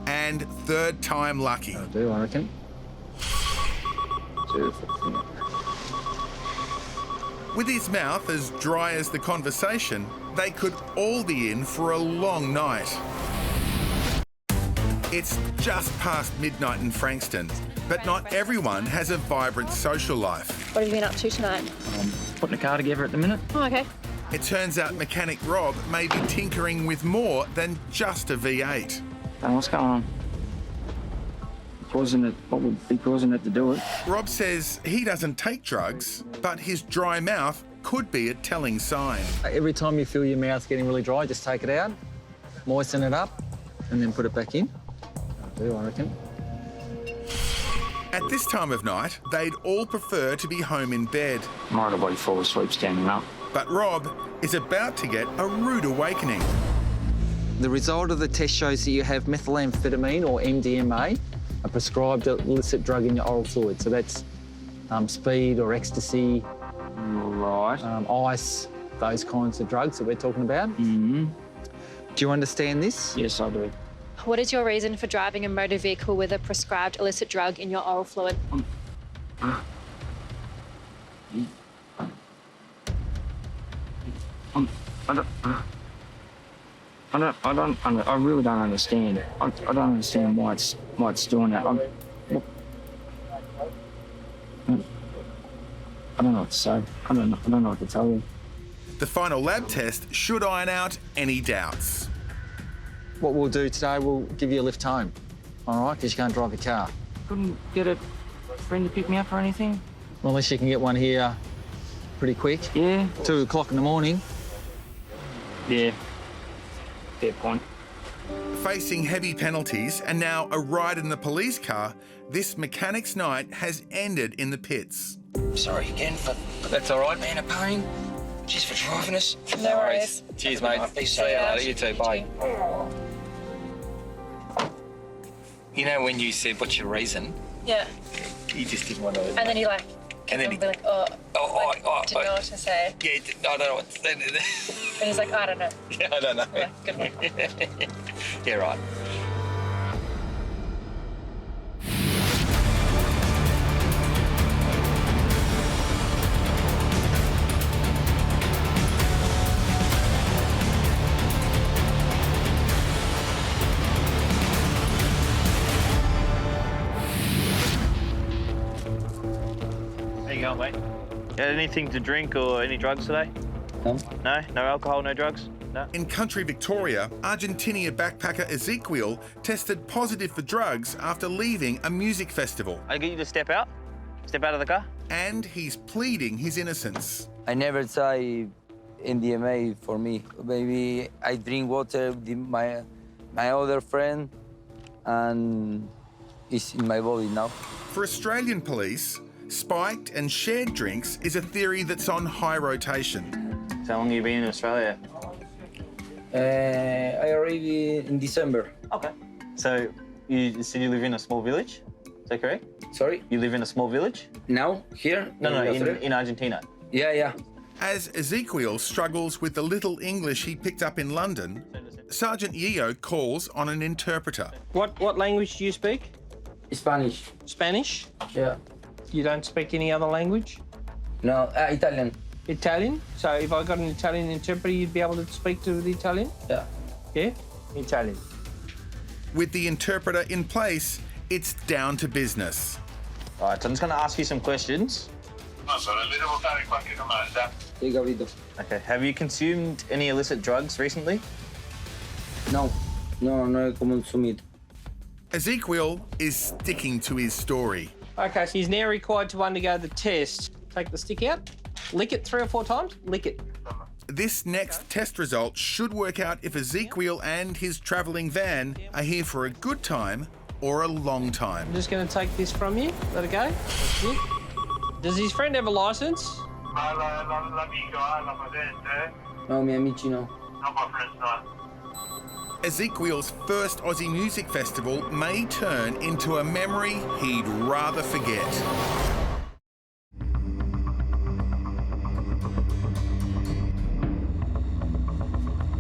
And third time lucky. I do, I reckon. With his mouth as dry as the conversation, they could all be in for a long night. It's just past midnight in Frankston, but not everyone has a vibrant social life. What have you been up to tonight? Putting a car together at the minute. Oh, okay. It turns out mechanic Rob may be tinkering with more than just a V8. Don't know what's going on. What would be causing it to do it? Rob says he doesn't take drugs, but his dry mouth could be a telling sign. Every time you feel your mouth getting really dry, just take it out, moisten it up, and then put it back in. I do, I reckon. At this time of night, they'd all prefer to be home in bed. I'm right away fall asleep standing up. But Rob is about to get a rude awakening. The result of the test shows that you have methamphetamine or MDMA, a prescribed illicit drug in your oral fluid. So that's speed or ecstasy, right? Ice, those kinds of drugs that we're talking about. Mm-hmm. Do you understand this? Yes, I do. What is your reason for driving a motor vehicle with a prescribed illicit drug in your oral fluid? I really don't understand. I don't understand why it's doing that. I don't know what to say. I don't know what to tell you. The final lab test should iron out any doubts. What we'll do today, we'll give you a lift home, all right, because you can't drive your car. Couldn't get a friend to pick me up or anything? Well, unless you can get one here pretty quick. Yeah. 2 o'clock in the morning. Yeah. Fair point. Facing heavy penalties and now a ride in the police car, this mechanic's night has ended in the pits. Sorry again for That's all right. being a pain. Just for driving us. No worries. Cheers, mate. See you later. You too. Bye. You know when you said, what's your reason? Yeah. He just didn't want to... And then he like, And then he... be like, didn't know what to say. Yeah, I don't know what to say. And he's like, I don't know. Yeah, I don't know. Yeah, good one. Yeah, right. Had anything to drink or any drugs today? No. No? No alcohol, no drugs? No? In country Victoria, Argentina backpacker Ezekiel tested positive for drugs after leaving a music festival. I get you to step out? Step out of the car? And he's pleading his innocence. I never try MDMA for me. Maybe I drink water with my other friend, and it's in my body now. For Australian police, spiked and shared drinks is a theory that's on high rotation. So how long have you been in Australia? I arrived in December. Okay. So you said you live in a small village? Is that correct? Sorry? You live in a small village? Now? Here? No, in Argentina. Yeah. As Ezekiel struggles with the little English he picked up in London, Sergeant Yeo calls on an interpreter. What language do you speak? Spanish. Spanish? Yeah. You don't speak any other language? No, Italian. Italian? So if I got an Italian interpreter, you'd be able to speak to the Italian? Yeah. Yeah? Italian. With the interpreter in place, it's down to business. All right, so I'm just going to ask you some questions. Okay, have you consumed any illicit drugs recently? No he consumido. Ezekiel is sticking to his story. Okay, so he's now required to undergo the test. Take the stick out, lick it 3 or 4 times, lick it. This next test result should work out if Ezekiel and his travelling van are here for a good time or a long time. I'm just going to take this from you. Let it go. That's it. Does his friend have a licence? No, mi amici no. Ezekiel's first Aussie music festival may turn into a memory he'd rather forget.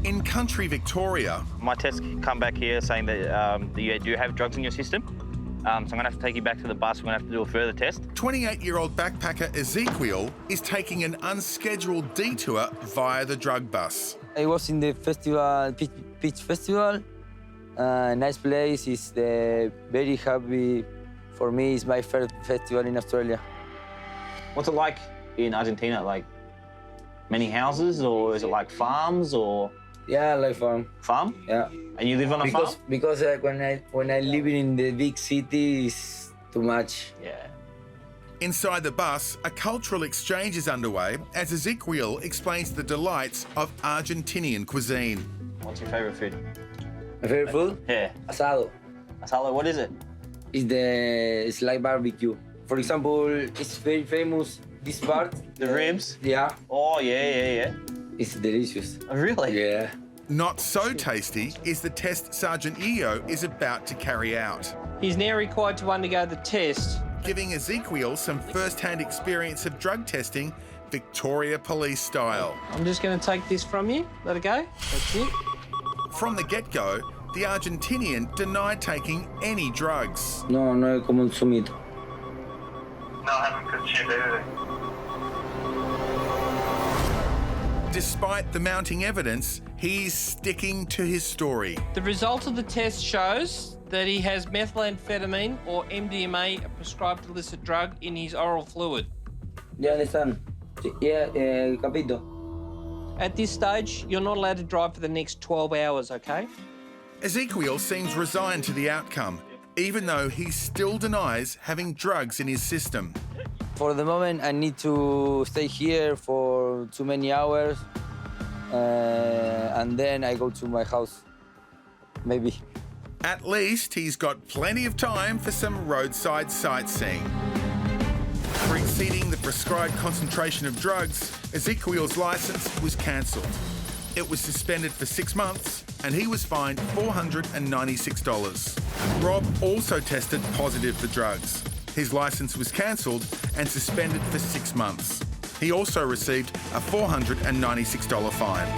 In country Victoria, My tests come back here saying that you do have drugs in your system. So I'm going to have to take you back to the bus. We're going to have to do a further test. 28-year-old backpacker Ezekiel is taking an unscheduled detour via the drug bus. I was in the festival, Beach Festival. Nice place. It's very happy for me. It's my first festival in Australia. What's it like in Argentina? Like many houses, or is it like farms, or? Yeah, like farm. Farm? Yeah. And you live on a farm? Because when I live in the big city, it's too much. Yeah. Inside the bus, a cultural exchange is underway as Ezekiel explains the delights of Argentinian cuisine. What's your favourite food? My favorite food? Yeah. Asado. Asado, what is it? It's like barbecue. For example, it's very famous, this part. The ribs? Yeah. Oh, yeah. It's delicious. Oh, really? Yeah. Not so tasty is the test Sergeant Eo is about to carry out. He's now required to undergo the test. Giving Ezekiel some first-hand experience of drug testing, Victoria Police style. I'm just going to take this from you. Let it go. That's it. From the get-go, the Argentinian denied taking any drugs. No he consumido. No, I haven't consumed anything. Despite the mounting evidence, he's sticking to his story. The result of the test shows that he has methamphetamine or MDMA, a prescribed illicit drug, in his oral fluid. You understand? Yeah, capito. At this stage, you're not allowed to drive for the next 12 hours, okay? Ezekiel seems resigned to the outcome, even though he still denies having drugs in his system. For the moment, I need to stay here for too many hours, and then I go to my house, maybe. At least he's got plenty of time for some roadside sightseeing. For exceeding the prescribed concentration of drugs, Ezekiel's licence was cancelled. It was suspended for 6 months and he was fined $496. Rob also tested positive for drugs. His licence was cancelled and suspended for 6 months. He also received a $496 fine.